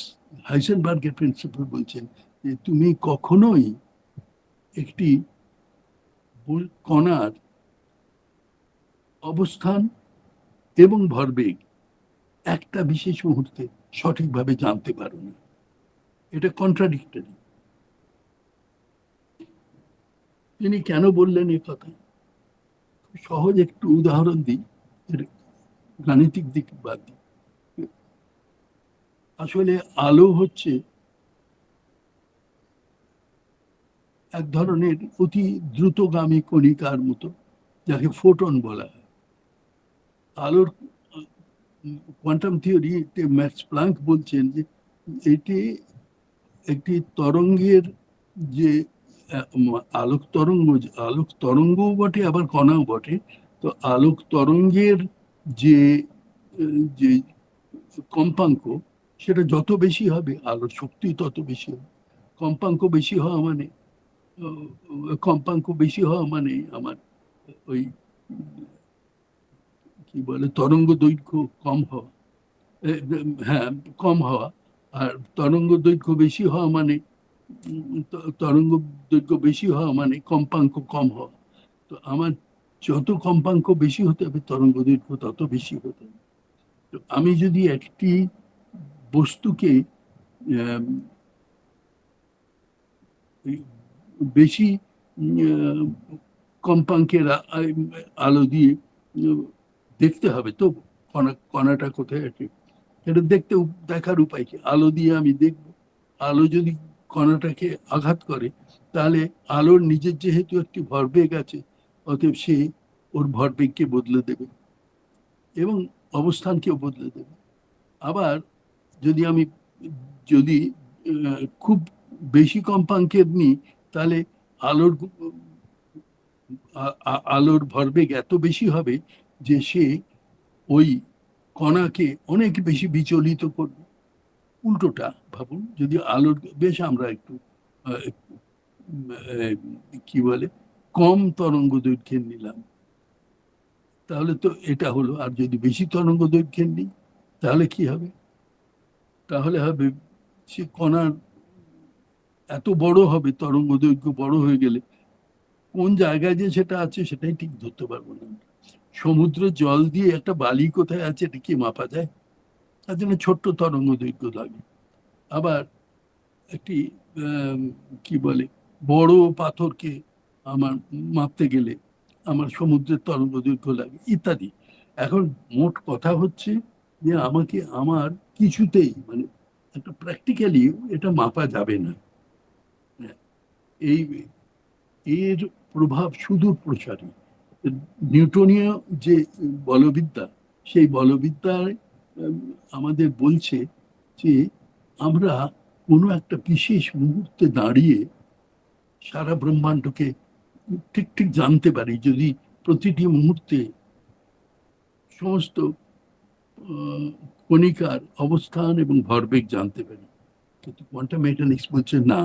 হাইসেনবার্গের প্রিন্সিপাল বলছেন যে তুমি কখনোই একটি কণার অবস্থান এবং ভরবেগ একটা বিশেষ মুহূর্তে সঠিকভাবে জানতে পারো না। এটা কন্ট্রাডিক্টরি। তিনি কেন বললেন এই কথা? সহজ একটু উদাহরণ দিই, এর গাণিতিক দিক বাদ দিই। আসলে আলো হচ্ছে এক ধরনের অতি দ্রুতগামী কণিকার মতো, যাকে ফোটন বলা হয়। আলোর কোয়ান্টাম থিওরিতে ম্যাক্স প্লাঙ্ক বলছেন যে এটি একটি তরঙ্গের যে আলোক তরঙ্গও বটে, আবার কণাও বটে। তো আলোক তরঙ্গের যে যে কম্পাঙ্ক, সেটা যত বেশি হবে আলোর শক্তি তত বেশি হবে। কম্পাঙ্ক বেশি হওয়া মানে আমার ওই কি বলে তরঙ্গ দৈর্ঘ্য কম হওয়া, হ্যাঁ কম হওয়া। আর তরঙ্গ দৈর্ঘ্য বেশি হওয়া মানে তরঙ্গ দৈর্ঘ্য বেশি হওয়া মানে কম্পাঙ্ক কম হওয়া। তো আমার যত কম্পাঙ্ক বেশি হতে হবে তরঙ্গ দৈর্ঘ্য তত বেশি হতে হবে। তো আমি যদি একটি বস্তুকে বেশি কম্পাঙ্কের আলো দিয়ে দেখতে হবে, তো কণাটা কোথায় আছে এটা দেখার উপায় কি? আলো দিয়ে আমি দেখব। আলো যদি কণাটাকে আঘাত করে, তাহলে আলোর নিজের যেহেতু একটি ভরবেগ আছে, অতএব সে ওর ভরবেগকে বদলে দেবে এবং অবস্থানকেও বদলে দেবে। আবার আমি যদি খুব বেশি কম্পাঙ্কের নিই, তাহলে আলোর ভরবেগ এত বেশি হবে যে সে ওই কণাকে অনেক বেশি বিচলিত করবে। উল্টোটা ভাবুন, যদি আলোর বেশ আমরা একটু কি বলে কম তরঙ্গ দৈর্ঘ্যের নিলাম, তাহলে তো এটা হলো। আর যদি বেশি তরঙ্গ দৈর্ঘ্যের নিই, তাহলে কি হবে? তাহলে হবে সে কণার এত বড় হবে, তরঙ্গ দৈর্ঘ্য বড় হয়ে গেলে কোন জায়গায় যে সেটা আছে সেটাই ঠিক ধরতে পারবো না। সমুদ্রের জল দিয়ে একটা বালি কোথায় আছে এটা কি মাপা যায়? তার জন্য ছোট্ট তরঙ্গ দৈর্ঘ্য লাগে। আবার একটি কি বলে বড় পাথরকে আমার মাপতে গেলে আমার সমুদ্রের তরঙ্গ দৈর্ঘ্য লাগে ইত্যাদি। এখন মোট কথা হচ্ছে যে আমাকে আমার কিছুতেই মানে একটা প্র্যাকটিক্যালি এটা মাপা যাবে না। এই এর প্রভাব সুদূর প্রসারী। নিউটনীয় যে বলবিদ্যা, সেই বলবিদ্যায় আমাদের বলছে যে আমরা কোনো একটা বিশেষ মুহূর্তে দাঁড়িয়ে সারা ব্রহ্মাণ্ডকে ঠিক ঠিক জানতে পারি যদি প্রতিটি মুহূর্তে সমস্ত কণিকার অবস্থান এবং ভরবেগ জানতে পারি। কিন্তু কোয়ান্টাম মেকানিক্স বলছে না,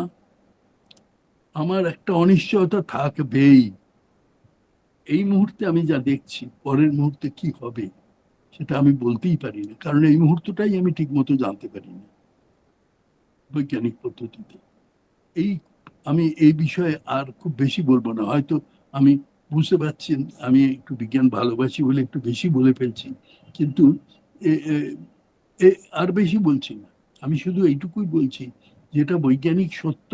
আমার একটা অনিশ্চয়তা থাকবেই। এই মুহূর্তে আমি যা দেখছি, পরের মুহূর্তে কি হবে সেটা আমি বলতেই পারি না, কারণ এই মুহূর্তটাই আমি ঠিক মতো জানতে পারি না বৈজ্ঞানিক পদ্ধতিতে। আমি এই বিষয়ে আর খুব বেশি বলবো না। হয়তো আমি বুঝতে পারছি আমি একটু বিজ্ঞান ভালোবাসি বলে একটু বেশি বলে ফেলছি, কিন্তু আর বেশি বলছি না। আমি শুধু এইটুকুই বলছি, যেটা বৈজ্ঞানিক সত্য,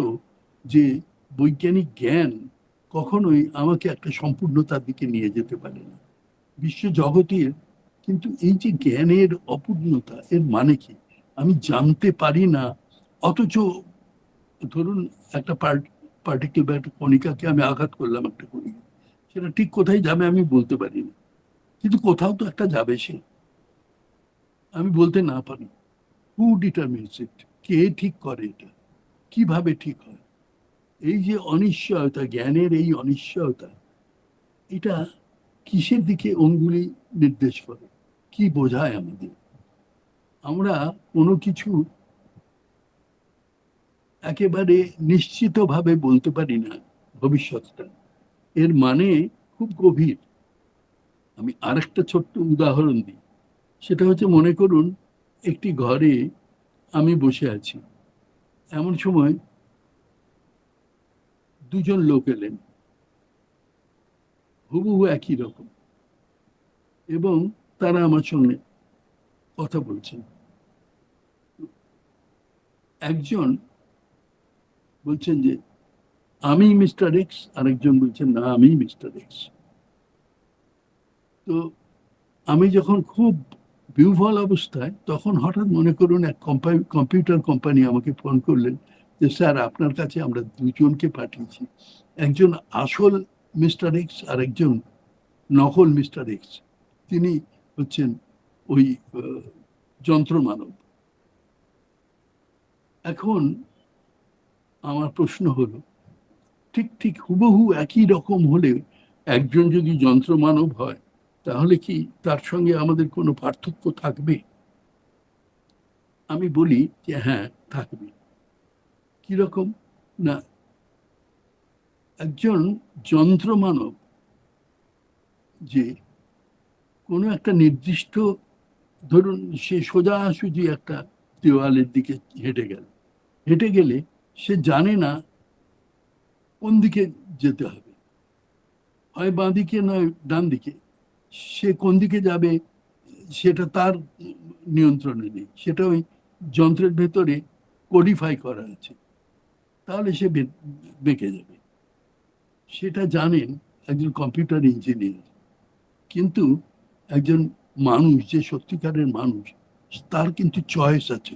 যে বৈজ্ঞানিক জ্ঞান কখনোই আমাকে একটা সম্পূর্ণতার দিকে নিয়ে যেতে পারে না বিশ্ব জগতের। কিন্তু এই যে জ্ঞানের অপূর্ণতা, এর মানে কি? আমি জানতে পারি না, অথচ ধরুন একটা পার্টিকেল বা একটা কণিকাকে আমি আঘাত করলাম, একটা কণিকা, সেটা ঠিক কোথায় যাবে আমি বলতে পারি না, কিন্তু কোথাও তো একটা যাবে সে, আমি বলতে না পারি। হু ডিটারমিনস ইট? কে ঠিক করে এটা? কিভাবে ঠিক হয়? এই যে অনিশ্চয়তা, জ্ঞানের এই অনিশ্চয়তা, এটা কিসের দিকে অঙ্গুলি নির্দেশ করে, কি বোঝায় আমাদের? আমরা কোনো কিছু একেবারে নিশ্চিতভাবে বলতে পারি না ভবিষ্যৎটা, এর মানে খুব গভীর। আমি আরেকটা ছোট্ট উদাহরণ দিই। সেটা হচ্ছে, মনে করুন একটি ঘরে আমি বসে আছি, এমন সময় দুজন লোক এলেন, হুবহু একই রকম, এবং তারা আমার সঙ্গে কথা বলছেন। একজন বলছেন যে আমি মিস্টার এক্স, আরেকজন বলছেন না আমি মিস্টার এক্স। তো আমি যখন খুব বিহ্বল অবস্থায়, তখন হঠাৎ মনে করুন এক কম্পিউটার কোম্পানি আমাকে ফোন করলেন যে স্যার আপনার কাছে আমরা দুজনকে পাঠিয়েছি, একজন আসল মিস্টার এক্স আর একজন নকল মিস্টার এক্স। তিনি হচ্ছেন ওই যন্ত্র মানব। এখন আমার প্রশ্ন হলো, ঠিক ঠিক হুবহু একই রকম হলে একজন যদি যন্ত্র মানব হয়, তাহলে কি তার সঙ্গে আমাদের কোনো পার্থক্য থাকবে? আমি বলি যে হ্যাঁ, থাকবে। কিরকম না, একজন যন্ত্র মানব যে কোনো একটা নির্দিষ্ট, ধরুন সে সোজাসুজি একটা দেওয়ালের দিকে হেঁটে গেলে সে জানে না কোন দিকে যেতে হবে, হয় বাঁ দিকে নয় ডান দিকে। সে কোন দিকে যাবে সেটা তার নিয়ন্ত্রণে নেই, সেটা ওই যন্ত্রের ভেতরে কোডিফাই করা আছে, তাহলে সে বেঁকে যাবে। সেটা জানেন একজন কম্পিউটার ইঞ্জিনিয়ার। কিন্তু একজন মানুষ, যে সত্যিকারের মানুষ, তার কিন্তু চয়েস আছে।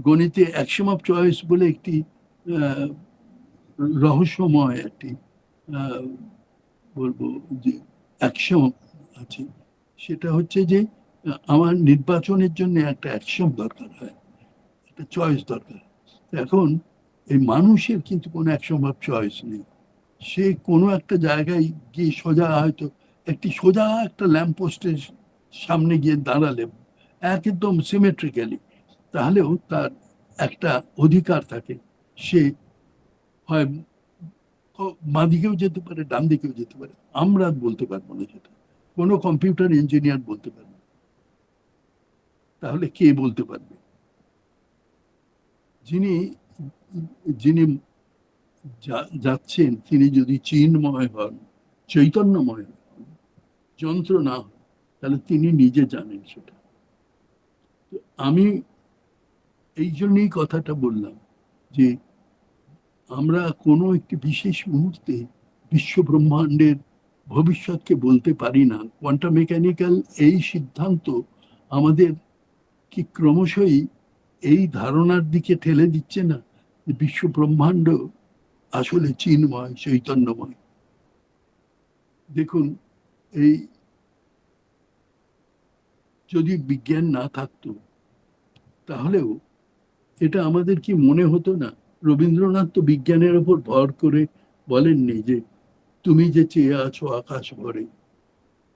গণিতে অ্যাকশন অফ চয়েস বলে একটি রহস্যময় একটি বলবো যে অ্যাকশন আছে। সেটা হচ্ছে যে আমার নির্বাচনের জন্য একটা অ্যাকশন দরকার হয়, একটা চয়েস দরকার। এখন এই মানুষের কিন্তু কোনো অ্যাকশন অফ চয়েস নেই। সে কোনো একটা জায়গায় গিয়ে হয়তো সোজা একটা ল্যাম্পপোস্টের সামনে গিয়ে দাঁড়ালে একদম সিমেট্রিক্যালি, তাহলেও তার একটা অধিকার থাকে, সে হয় বাঁ দিকেও যেতে পারে, ডান দিকেও যেতে পারে। আমরা বলতে পারবো না, সেটা কোনো কম্পিউটার ইঞ্জিনিয়ার বলতে পারবে। তাহলে কে বলতে পারবে? যিনি যিনি যাচ্ছেন তিনি যদি চিন্ময় হন, চৈতন্যময় হন, যন্ত্র না হন, তাহলে তিনি নিজে জানেন সেটা। আমি এই জন্যই কথাটা বললাম যে আমরা কোনো একটি বিশেষ মুহূর্তে বিশ্ব ব্রহ্মাণ্ডের ভবিষ্যৎকে বলতে পারি না। কোয়ান্টাম মেকানিক্যাল এই সিদ্ধান্ত আমাদের কি ক্রমশই এই ধারণার দিকে ঠেলে দিচ্ছে না যে বিশ্ব ব্রহ্মাণ্ড আসলে চিন্ময়, চৈতন্যময়। দেখুন, এই যদি বিজ্ঞান না থাকতো, তাহলেও এটা আমাদের কি মনে হতো না? রবীন্দ্রনাথ তো বিজ্ঞানের উপর ভর করে বলেননি যে তুমি যে চেয়ে আছো আকাশ ভরে।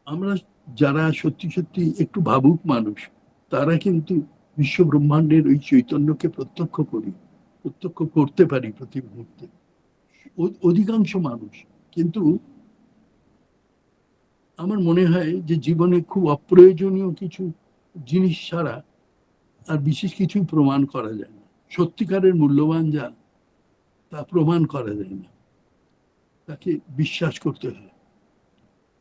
আমরা যারা সত্যি সত্যি একটু ভাবুক মানুষ, তারা কিন্তু বিশ্ব ব্রহ্মাণ্ডের ওই চৈতন্যকে প্রত্যক্ষ করতে পারি প্রতি মুহূর্তে, অধিকাংশ মানুষ। কিন্তু আমার মনে হয় যে জীবনে খুব অপ্রয়োজনীয় কিছু জিনিস ছাড়া আর বিশেষ কিছু প্রমাণ করা যায় না। সত্যিকারের মূল্যবান যা, তা প্রমাণ করা যায় না, তাকে বিশ্বাস করতে হয়।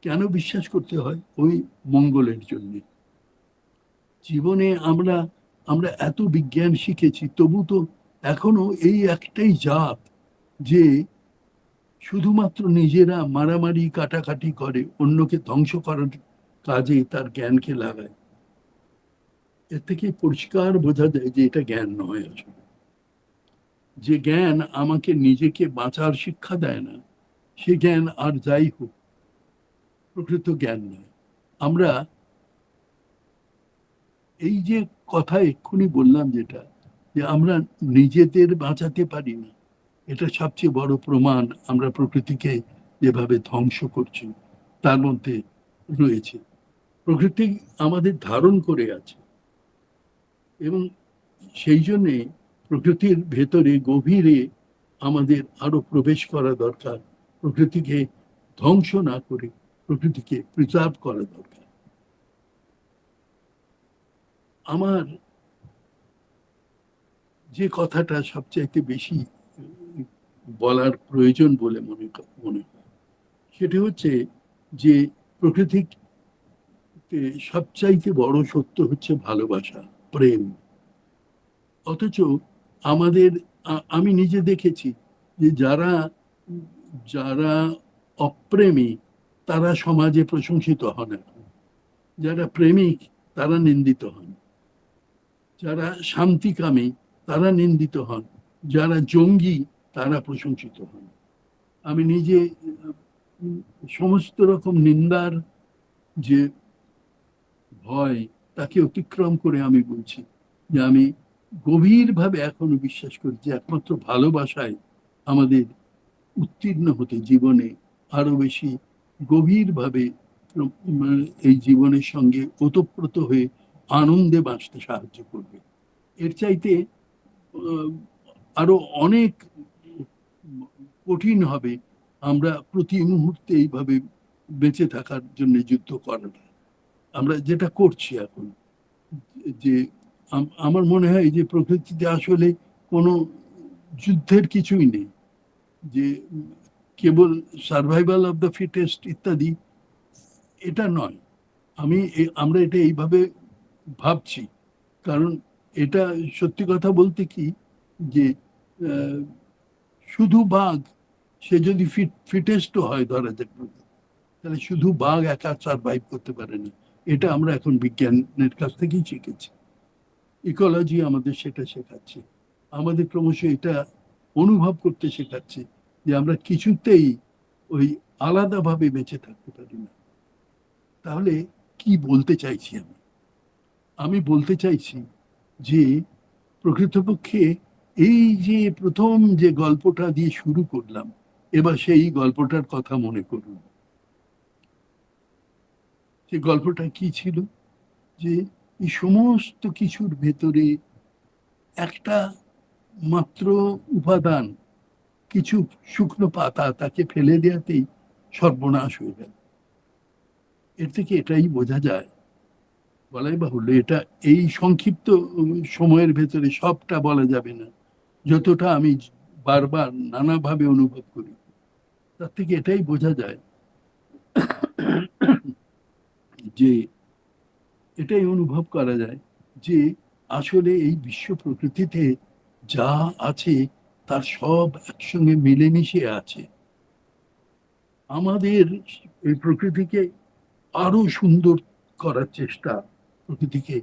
কেন বিশ্বাস করতে হয়? ওই মঙ্গলের জন্য। জীবনে আমরা এত বিজ্ঞান শিখেছি, তবু তো এখনো এই একটাই জাত যে শুধুমাত্র নিজেরা মারামারি কাটাকাটি করে, অন্যকে ধ্বংস করার কাজে তার জ্ঞানকে লাগায়। এর থেকে পরিষ্কার বোঝা যায় যে এটা জ্ঞান নয়। আসলে যে জ্ঞান আমাকে নিজেকে বাঁচার শিক্ষা দেয় না, সে জ্ঞান আর যাই হোক প্রকৃত জ্ঞান নয়। আমরা এই যে কথা এক্ষুনি বললাম, যেটা যে আমরা নিজেদের বাঁচাতে পারি না, এটা সবচেয়ে বড় প্রমাণ আমরা প্রকৃতিকে যেভাবে ধ্বংস করছি তার মধ্যে রয়েছে। প্রকৃতি আমাদের ধারণ করে আছে, এবং সেই জন্যে প্রকৃতির ভেতরে গভীরে আমাদের আরো প্রবেশ করা দরকার। প্রকৃতিকে ধ্বংস না করে প্রকৃতিকে প্রিজার্ভ করা দরকার। আমার যে কথাটা সবচাইতে বেশি বলার প্রয়োজন বলে মনে হয় সেটা হচ্ছে যে প্রকৃতির সবচাইতে বড় সত্য হচ্ছে ভালোবাসা, প্রেম। অথচ আমাদের আমি নিজে দেখেছি যে যারা যারা অপ্রেমী তারা সমাজে প্রশংসিত হন এখন, যারা প্রেমিক তারা নিন্দিত হন, যারা শান্তিকামী তারা নিন্দিত হন, যারা জঙ্গি তারা প্রশংসিত হন। আমি নিজে সমস্ত রকম নিন্দার যে ভয় তাকে অতিক্রম করে আমি বলছি যে আমি গভীরভাবে এখনো বিশ্বাস করি যে একমাত্র ভালোবাসায় আমাদের উত্তীর্ণ হতে, জীবনে আরো বেশি গভীরভাবে এই জীবনের সঙ্গে ওতপ্রোত হয়ে আনন্দে বাঁচতে সাহায্য করবে। এর চাইতে আরো অনেক কঠিন হবে আমরা প্রতি মুহূর্তে এইভাবে বেঁচে থাকার জন্য যুদ্ধ করাটা, আমরা যেটা করছি এখন। যে আমার মনে হয় যে প্রকৃতিতে আসলে কোনো যুদ্ধের কিছুই নেই, যে কেবল সার্ভাইভাল অফ দ্য ফিটেস্ট ইত্যাদি, এটা নয়। আমরা এটা এইভাবে ভাবছি কারণ এটা সত্যি কথা বলতে কি যে শুধু বাঘ সে যদি ফিটেস্ট হয় ধরা যাক, তাহলে শুধু বাঘ একা সার্ভাইভ করতে পারে না। এটা আমরা এখন বিজ্ঞানের কাছ থেকেই শিখেছি। ইকোলজি আমাদের সেটা শেখাচ্ছে, আমাদের ক্রমশ এটা অনুভব করতে শেখাচ্ছে যে আমরা কিছুতেই ওই আলাদাভাবে বেঁচে থাকতে পারি না। তাহলে কি বলতে চাইছি আমি বলতে চাইছি যে প্রকৃতপক্ষে এই যে প্রথম যে গল্পটা দিয়ে শুরু করলাম, এবার সেই গল্পটার কথা মনে করুন। যে গল্পটা কি ছিল, যে এই সমস্ত কিছুর ভেতরে একটা মাত্র উপাদান, কিছু শুকনো পাতা, তাকে ফেলে দেওয়াতেই সর্বনাশ হয়ে গেল। এর থেকে এটাই বোঝা যায়, বলাই বাহুল্য, এটা এই সংক্ষিপ্ত সময়ের ভেতরে সবটা বলা যাবে না, যতটা আমি বারবার নানাভাবে অনুভব করি তার থেকে এটাই বোঝা যায় যে এটাই অনুভব করা যায় যে আসলে এই বিশ্ব প্রকৃতিতে যা আছে তার সব একসঙ্গে মিলেমিশে আছে। আমাদের এই প্রকৃতিকে আরো সুন্দর করার চেষ্টা প্রকৃতিকে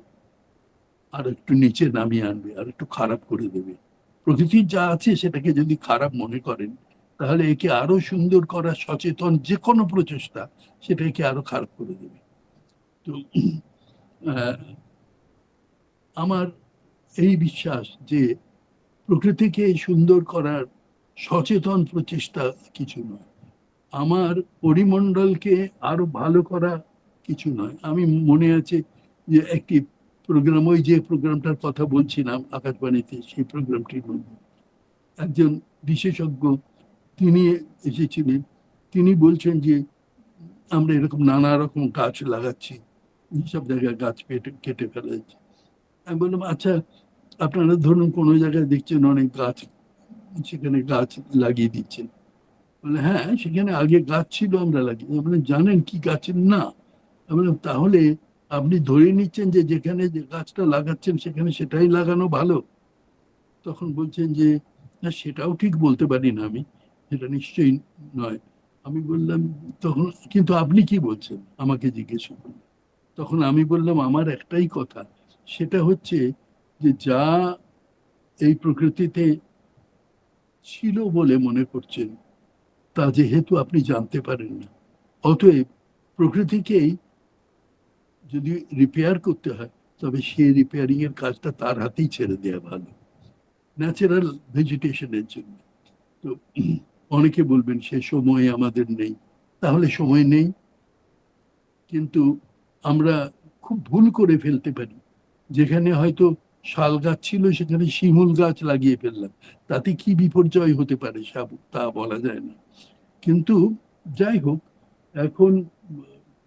আর একটু নিচে নামিয়ে আনবে, আর একটু খারাপ করে দেবে। প্রকৃতির যা আছে সেটাকে যদি খারাপ মনে করেন, তাহলে একে আরো সুন্দর করার সচেতন যে কোনো প্রচেষ্টা সেটাকে আরো খারাপ করে দেবে। তো আমার এই বিশ্বাস যে প্রকৃতিকে সুন্দর করার সচেতন প্রচেষ্টা কিছু নয়, আমার পরিমণ্ডলকে আরো ভালো করা কিছু নয়। আমি মনে আছে যে একটি প্রোগ্রাম, ওই যে প্রোগ্রামটার কথা বলছিলাম আকাশবাণীতে, সেই প্রোগ্রামটির মধ্যে একজন বিশেষজ্ঞ তিনি এসেছিলেন। তিনি বলছেন যে আমরা এরকম নানা রকম গাছ লাগাচ্ছি, সব জায়গায় গাছ কেটে ফেলা হচ্ছে। আমি বললাম আচ্ছা, আপনারা ধরুন কোনো জায়গায় দেখছেন অনেক গাছ, সেখানে গাছ লাগিয়ে দিচ্ছেন। বলে হ্যাঁ, সেখানে আগে গাছ ছিল, আমরা লাগিয়ে। মানে জানেন কি গাছের না? তাহলে আপনি ধরে নিচ্ছেন যে যেখানে যে গাছটা লাগাচ্ছেন সেখানে সেটাই লাগানো ভালো? তখন বলছেন যে না, সেটাও ঠিক বলতে পারি না আমি, সেটা নিশ্চয়ই নয়। আমি বললাম তখন, কিন্তু আপনি কি বলছেন আমাকে জিজ্ঞেস করলেন। তখন আমি বললাম আমার একটাই কথা, সেটা হচ্ছে যে যা এই প্রকৃতিতে ছিল বলে মনে করছেন তা যেহেতু আপনি জানতে পারেন না, অতএব প্রকৃতিকেই যদি রিপেয়ার করতে হয় তবে সেই রিপেয়ারিং এর কাজটা তার হাতেই ছেড়ে দেওয়া ভালো, ন্যাচারাল ভেজিটেশনের জন্য। তো অনেকে বলবেন সে সময় আমাদের নেই, তাহলে সময় নেই, কিন্তু আমরা খুব ভুল করে ফেলতে পারি। যেখানে হয়তো শাল গাছ ছিল সেখানে শিমুল গাছ লাগিয়ে ফেললাম, তাতে কি বিপর্যয় হতে পারে তা বলা যায় না। কিন্তু যাই হোক, এখন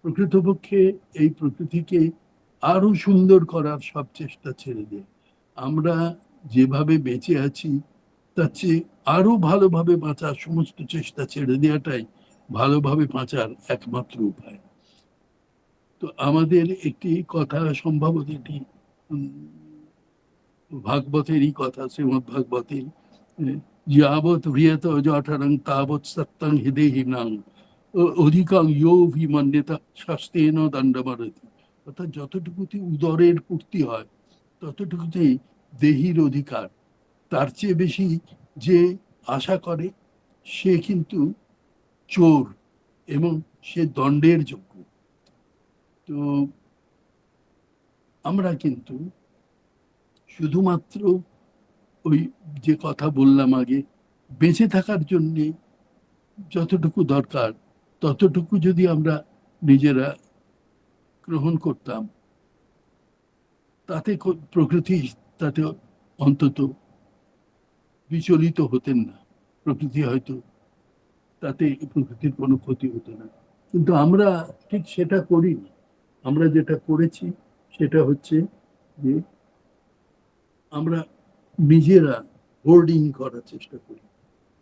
প্রকৃতপক্ষে এই প্রকৃতিকে আরো সুন্দর করার সব চেষ্টা ছেড়ে দেয়। আমরা যেভাবে বেঁচে আছি তার চেয়ে আরো ভালোভাবে বাঁচার সমস্ত চেষ্টা ছেড়ে দেওয়াটাই ভালোভাবে বাঁচার একমাত্র উপায়। তো আমাদের একটি কথা, সম্ভবত এটি ভাগবতেরই কথা, শ্রীমদ্ ভাগবতের, যাবৎ ভ্রিয়ত জঠরং তাবৎ সত্যং হৃদেহিনাং অধিকাং ইয়ো ভিমন্যেতা শাস্তেন দণ্ডমারতি। অর্থাৎ যতটুকুতে উদরের পূর্তি হয় ততটুকুতে দেহির অধিকার, তার চেয়ে বেশি যে আশা করে সে কিন্তু চোর এবং সে দণ্ডের যোগ্য। তো আমরা কিন্তু শুধুমাত্র ওই যে কথা বললাম আগে, বেঁচে থাকার জন্য যতটুকু দরকার ততটুকু যদি আমরা নিজেরা গ্রহণ করতাম, তাতে প্রকৃতি তাতে অন্তত বিচলিত হতেন না। প্রকৃতি হয়তো তাতে প্রকৃতির কোনো ক্ষতি হতো না। কিন্তু আমরা ঠিক সেটা করিনি। আমরা যেটা করেছি সেটা হচ্ছে যে আমরা নিজেরা হোর্ডিং করার চেষ্টা করি,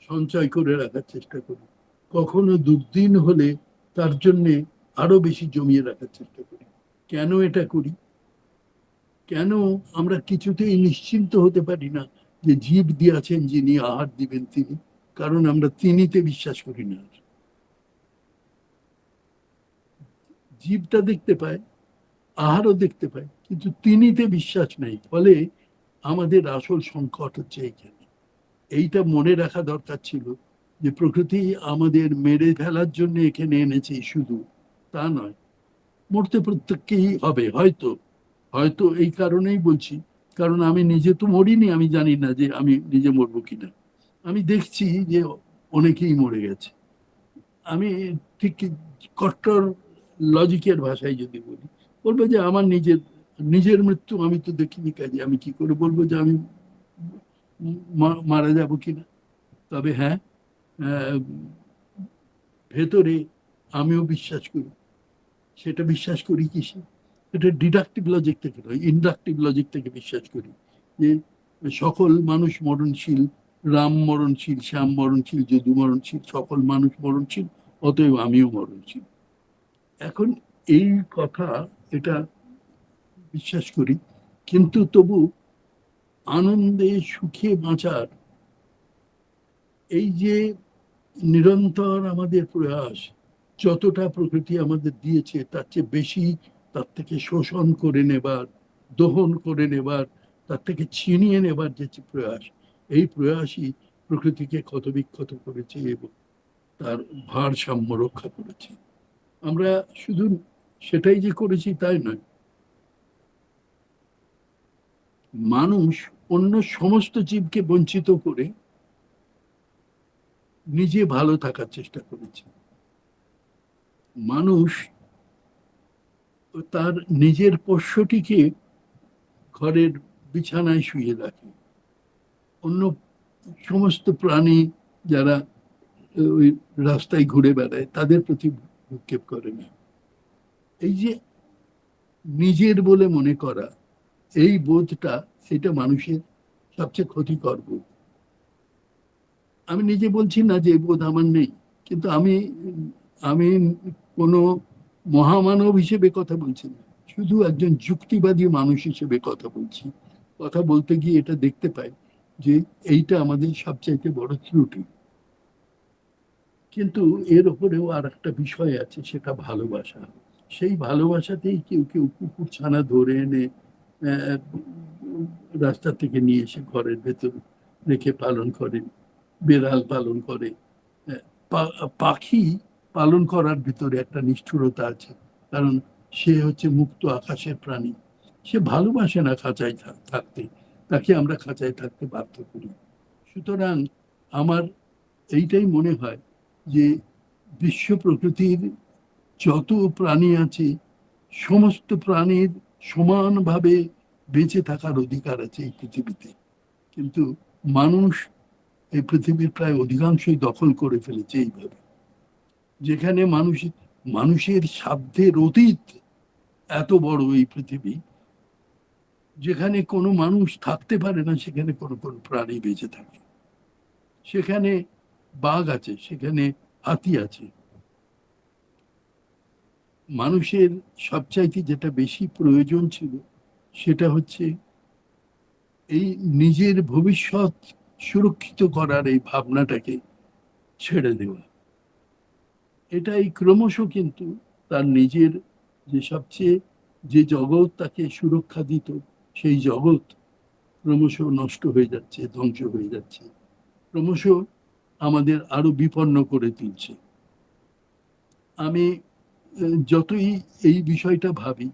সঞ্চয় করে রাখার চেষ্টা করি, কখনো দুর্দিন হলে তার জন্যে আরো বেশি জমিয়ে রাখার চেষ্টা করি। কেন এটা করি? কেন আমরা কিছুতেই নিশ্চিন্ত হতে পারি না যে জীব দিয়েছেন যিনি, আহার দিবেন তিনি? কারণ আমরা তিনিতে বিশ্বাস করি না। জীবটা দেখতে পায়, আহারও দেখতে পায়, কিন্তু তিনিতে বিশ্বাস নেই। ফলে আমাদের আসল সংকট হচ্ছে এইখানে। এইটা মনে রাখা দরকার ছিল যে প্রকৃতি আমাদের মেরে ফেলার জন্য এখানে এনেছে শুধু তা নয়, মরতে প্রত্যেককেই হবে। হয়তো হয়তো এই কারণেই বলছি, কারণ আমি নিজে তো মরিনি, আমি জানি না যে আমি নিজে মরবো কিনা। আমি দেখছি যে অনেকেই মরে গেছে। আমি ঠিক কট্টর লজিকের ভাষায় যদি বলি, বলবো যে আমার নিজের মৃত্যু আমি তো দেখিনি, কাজে আমি কি করে বলবো যে আমি মারা যাব কিনা। তবে হ্যাঁ, ভেতরে আমিও বিশ্বাস করি। সেটা বিশ্বাস করি কিসে? এটা ডিডাকটিভ লজিক থেকে নয়, ইন্ডাকটিভ লজিক থেকে বিশ্বাস করি যে সকল মানুষ মরণশীল, রাম মরণশীল, শ্যাম মরণশীল, যদু মরণশীল, সকল মানুষ মরণশীল, অতএব আমিও মরণশীল। এখন এই কথা, এটা বিশ্বাস করি, কিন্তু তবু আনন্দে সুখে বাঁচার এই যে নিরন্তর আমাদের প্রয়াস, যতটা প্রকৃতি আমাদের দিয়েছে তার চেয়ে বেশি তার থেকে শোষণ করে নেবার, দহন করে নেবার, তার থেকে ছিনিয়ে নেবার যে প্রয়াস, এই প্রয়াসই প্রকৃতিকে ক্ষতবিক্ষত করেছে এবং তার ভারসাম্য রক্ষা করেছে। আমরা শুধু সেটাই যে করেছি তাই নয়, মানুষ অন্য সমস্ত জীবকে বঞ্চিত করে নিজে ভালো থাকার চেষ্টা করেছে। মানুষ তার নিজের পোষ্যটিকে ঘরের বিছানায় শুয়ে রাখে, অন্য সমস্ত প্রাণী যারা ওই রাস্তায় ঘুরে বেড়ায় তাদের প্রতি ভ্রুক্ষেপ করে না। এই যে নিজের বলে মনে করা, এই বোধটা, এটা মানুষের সবচেয়ে ক্ষতিকর বোধ। আমি নিজে বলছি না যে এই বোধ আমার নেই, কিন্তু আমি আমি কোনো মহামানব হিসেবে কথা বলছি না, শুধু একজন যুক্তিবাদী মানুষ হিসেবে কথা বলছি। কথা বলতে গিয়ে এটা দেখতে পাই যে এইটা আমাদের সবচাইতে বড় ত্রুটি। কিন্তু এর উপরেও আর একটা বিষয় আছে, সেটা ভালোবাসা। সেই ভালোবাসাতেই কেউ কেউ কুকুর ছানা ধরে এনে রাস্তা থেকে নিয়ে এসে ঘরের ভেতর রেখে পালন করে, বেড়াল পালন করে। পাখি পালন করার ভিতরে একটা নিষ্ঠুরতা আছে, কারণ সে হচ্ছে মুক্ত আকাশের প্রাণী, সে ভালোবাসে না খাঁচায় থাকতে, তাকে আমরা খাঁচায় থাকতে বাধ্য করি। সুতরাং আমার এইটাই মনে হয় যে বিশ্ব প্রকৃতির যত প্রাণী আছে, সমস্ত প্রাণীর সমানভাবে বেঁচে থাকার অধিকার আছে এই পৃথিবীতে। কিন্তু মানুষ এই পৃথিবীর প্রায় অধিকাংশই দখল করে ফেলেছে এইভাবে, যেখানে মানুষের সাধ্যের অতীত এত বড় এই পৃথিবী, যেখানে কোনো মানুষ থাকতে পারে না সেখানে কোনো কোনো প্রাণী বেঁচে থাকে। সেখানে বাঘ আছে, সেখানে হাতি আছে। মানুষের সবচাইতে যেটা বেশি প্রয়োজন ছিল সেটা হচ্ছে এই নিজের ভবিষ্যৎ সুরক্ষিত করার এই ভাবনাটাকে ছেড়ে দেওয়া। এটাই ক্রমশ কিন্তু তার নিজের যে সবচেয়ে যে জগৎ তাকে সুরক্ষা দিত, সেই জগৎ ক্রমশ নষ্ট হয়ে যাচ্ছে, ধ্বংস হয়ে যাচ্ছে, ক্রমশ আমাদের আরো বিপন্ন করে তুলছে। আমি যতই এই বিষয়টা ভাবি,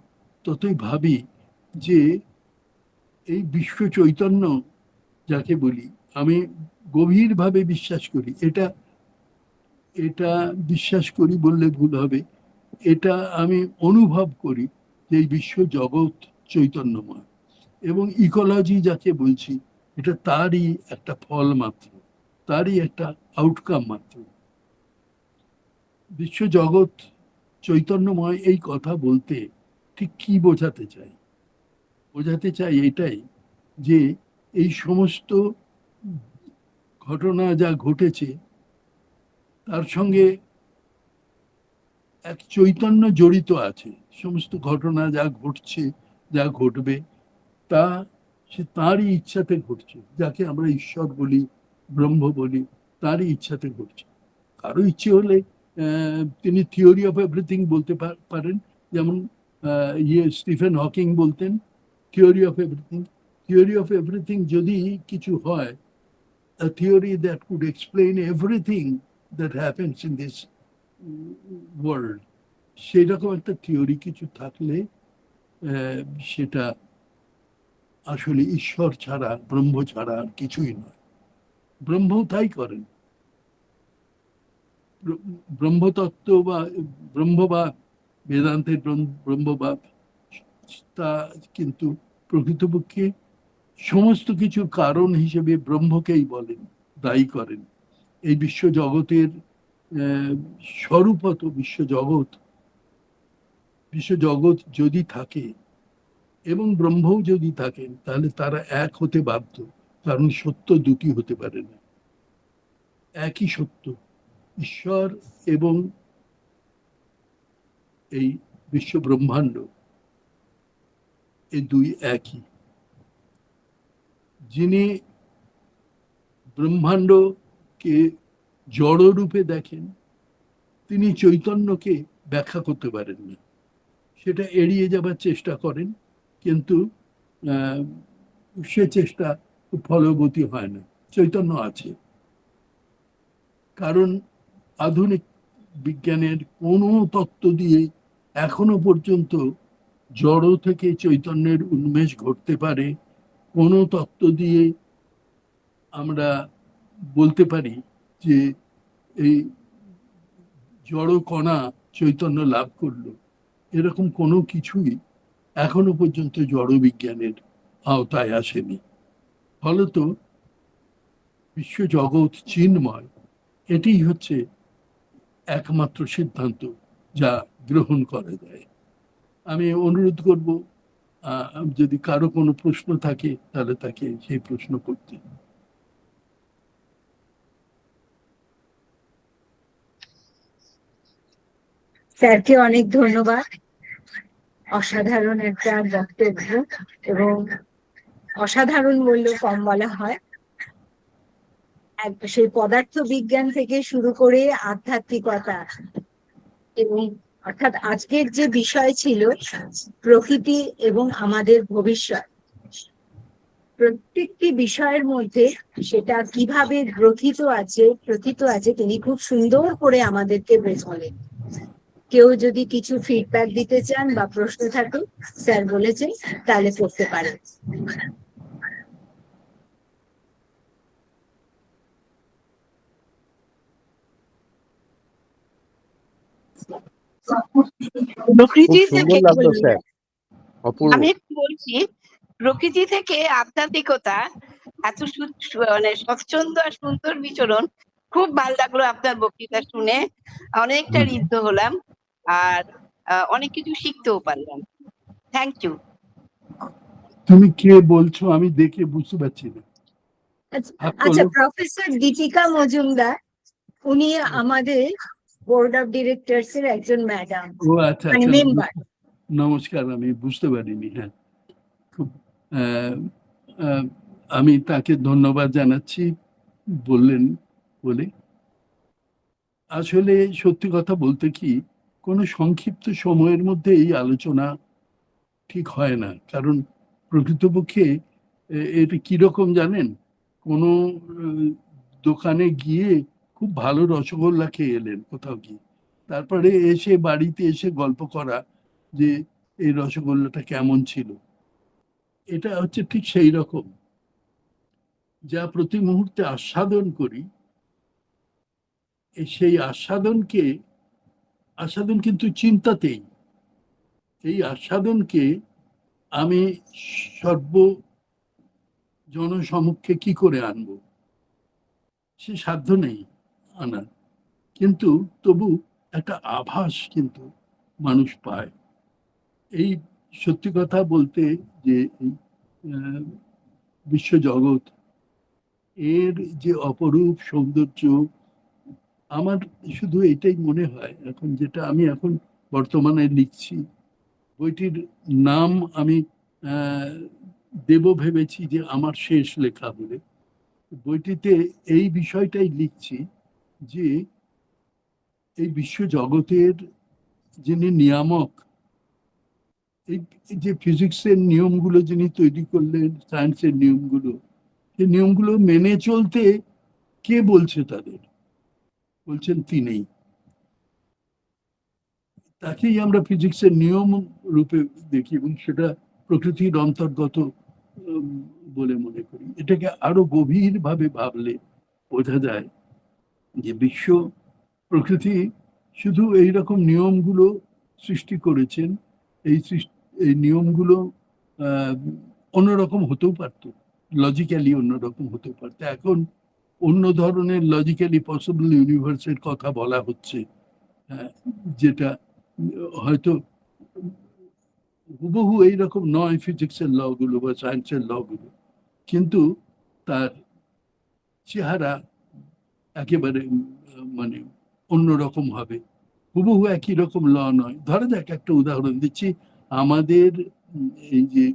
ততই ভাবি যে এই বিশ্ব চৈতন্য যাকে বলি, আমি গভীরভাবে বিশ্বাস করি, এটা এটা বিশ্বাস করি বললে ভুল হবে, এটা আমি অনুভব করি যে এই বিশ্ব জগৎ চৈতন্যময়, এবং ইকোলজি যাকে বলছি এটা তারই একটা ফল মাত্র, তারই একটা আউটকাম মাত্র। বিশ্ব জগৎ চৈতন্যময় এই কথা বলতে ঠিক কি বোঝাতে চাই? বোঝাতে চাই এটাই যে এই সমস্ত ঘটনা যা ঘটেছে তার সঙ্গে এক চৈতন্য জড়িত আছে। সমস্ত ঘটনা যা ঘটছে, যা ঘটবে, তা সে তারই ইচ্ছাতে ঘটছে। যাকে আমরা ঈশ্বর বলি, ব্রহ্ম বলি, তারই ইচ্ছাতে ঘটছে। কারো ইচ্ছে হলে তিনি থিওরি অফ এভরিথিং বলতে পারেন, যেমন স্টিফেন হকিং বলতেন theory of everything. Theory of everything যদি কিছু হয়, a theory that could explain everything that happens in this world, সেরকম একটা থিওরি কিছু থাকলে সেটা আসলে ঈশ্বর ছাড়া, ব্রহ্ম ছাড়া আর কিছুই নয়। ব্রহ্ম তাই করেন। ব্রহ্মতত্ত্ব বা ব্রহ্মবাদ, বেদান্তের ব্রহ্মবাদ, তা কিন্তু প্রকৃতপক্ষে সমস্ত কিছুর কারণ হিসেবে ব্রহ্মকেই বলেন, দায়ী করেন। এই বিশ্ব জগতের স্বরূপত বিশ্বজগৎ যদি থাকে এবং ব্রহ্মও যদি থাকেন, তাহলে তারা এক হতে বাধ্য, কারণ সত্য দুটি হতে পারে না। একই সত্য, ঈশ্বর এবং এই বিশ্ব ব্রহ্মাণ্ড, এই দুই একই। যিনি ব্রহ্মাণ্ডকে জড় রূপে দেখেন, তিনি চৈতন্যকে ব্যাখ্যা করতে পারেন না, সেটা এড়িয়ে যাবার চেষ্টা করেন, কিন্তু সে চেষ্টা ফলবতী হয় না। চৈতন্য আছে, কারণ আধুনিক বিজ্ঞানের কোনো তত্ত্ব দিয়ে এখনো পর্যন্ত জড় থেকে চৈতন্যের উন্মেষ ঘটতে পারে, কোনো তত্ত্ব দিয়ে আমরা বলতে পারি যে এই জড় কণা চৈতন্য লাভ করলো, এরকম কোনো কিছুই এখনো পর্যন্ত জড় বিজ্ঞানের আওতায় আসেনি। ফলত বিশ্ব জগৎ চিন্ময়, এটি হচ্ছে একমাত্র সিদ্ধান্ত যা গ্রহণ করা যায়। আমি অনুরোধ করব, যদি কারো কোনো প্রশ্ন থাকে তাহলে তাকে সেই প্রশ্ন করতে।
স্যারকে অনেক ধন্যবাদ। অসাধারণ একটা বক্তব্য, এবং অসাধারণ বললেও কম বলা হয়। সেই পদার্থ বিজ্ঞান থেকে শুরু করে আধ্যাত্মিকতা, এবং অর্থাৎ আজকের যে বিষয় ছিল প্রকৃতি এবং আমাদের ভবিষ্যৎ, প্রত্যেকটি বিষয়ের মধ্যে সেটা কিভাবে প্রথিত আছে তিনি খুব সুন্দর করে আমাদেরকে বোঝালেন। কেউ যদি কিছু ফিডব্যাক দিতে চান বা প্রশ্ন থাকে, স্যার বলেছেন, তাহলে করতে পারেন।
প্রকৃতি থেকে
আমি বলছি, প্রকৃতি থেকে আধ্যাত্মিকতা এত মানে স্বচ্ছন্দ আর সুন্দর বিচরণ, খুব ভালো লাগলো আপনার বক্তৃতা শুনে। অনেকটা ঋদ্ধ হলাম আর অনেক কিছু শিখতেও পারলাম। Thank you.
তুমি কে বলছো আমি দেখে বুঝতে পারছি না। হাত
আচ্ছা,
তোলো।
প্রফেসর দীপিকা মজুমদার, উনি আমাদের বোর্ড অফ ডিরেক্টরস এর একজন ম্যাডাম,
ও আচ্ছা
মানে
আচ্ছা,
মেম্বার।
নমস্কার, আমি বুঝতে পারিনি। হ্যাঁ, খুব আহ, আহ, আমি তাকে ধন্যবাদ জানাচ্ছি বললেন বলে। আসলে সত্যি কথা বলতে কি, কোনো সংক্ষিপ্ত সময়ের মধ্যে এই আলোচনা ঠিক হয় না, কারণ প্রকৃতপক্ষে এটা কিরকম জানেন, কোনো দোকানে গিয়ে খুব ভালো রসগোল্লা খেয়ে এলেন কোথাও গিয়ে, তারপরে এসে বাড়িতে এসে গল্প করা যে এই রসগোল্লাটা কেমন ছিল। এটা হচ্ছে ঠিক সেই রকম, যা প্রতি মুহূর্তে আস্বাদন করি, সেই আস্বাদন কিন্তু চিন্তাতেই। এই আস্বাদনকে আমি সর্ব জনসমক্ষে কি করে আনবো, সে সাধ্য নেই আনার, কিন্তু তবু একটা আভাস কিন্তু মানুষ পায়। এই সত্যি কথা বলতে যে বিশ্বজগৎ এর যে অপরূপ সৌন্দর্য, আমার শুধু এটাই মনে হয় এখন, যেটা আমি এখন বর্তমানে লিখছি, বইটির নাম আমি দেব ভেবেছি যে আমার শেষ লেখা বলে। বইটিতে এই বিষয়টাই লিখছি যে এই বিশ্বজগতের যিনি নিয়ামক, এই যে ফিজিক্সের নিয়মগুলো যিনি তৈরি করলেন, সায়েন্সের নিয়মগুলো, সেই নিয়মগুলো মেনে চলতে কে বলছে তাদের? বলছেন তিনিই। তাকেই আমরা ফিজিক্সের নিয়ম রূপে দেখি এবং সেটা প্রকৃতির অন্তর্গত বলে মনে করি। এটাকে আরো গভীরভাবে ভাবলে বোঝা যায় যে বিশ্ব প্রকৃতি শুধু এইরকম নিয়মগুলো সৃষ্টি করেছেন, এই নিয়মগুলো অন্যরকম হতেও পারত, লজিক্যালি অন্যরকম হতেও পারত। এখন অন্য ধরনের লজিক্যালি পসিবল ইউনিভার্সের কথা বলা হচ্ছে, যেটা হয়তো হুবহু এইরকম নয় ফিজিক্সের ল গুলো বা সায়েন্সের ল গুলো, কিন্তু তার চেহারা একেবারে মানে অন্যরকম হবে, হুবহু একই রকম ল নয়। ধরা যাক, একটা উদাহরণ দিচ্ছি, আমাদের এই যে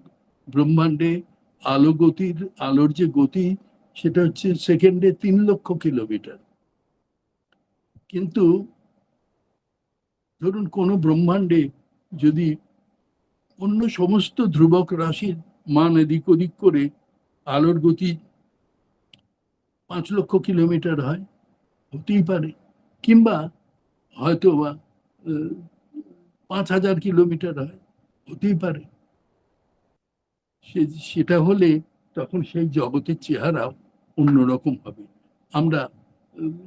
ব্রহ্মাণ্ডে আলোর যে গতি, সেটা হচ্ছে সেকেন্ডে 3 লক্ষ কিলোমিটার। কিন্তু ধরুন কোন ব্রহ্মাণ্ডে যদি অন্য সমস্ত ধ্রুবক রাশির মান এদিক ওদিক করে আলোর গতি 5 লক্ষ কিলোমিটার হয়, হতেই পারে, কিংবা হয়তো বা 5,000 কিলোমিটার হয়, হতেই পারে। সেটা হলে তখন সেই জগতের চেহারা অন্যরকম হবে। আমরা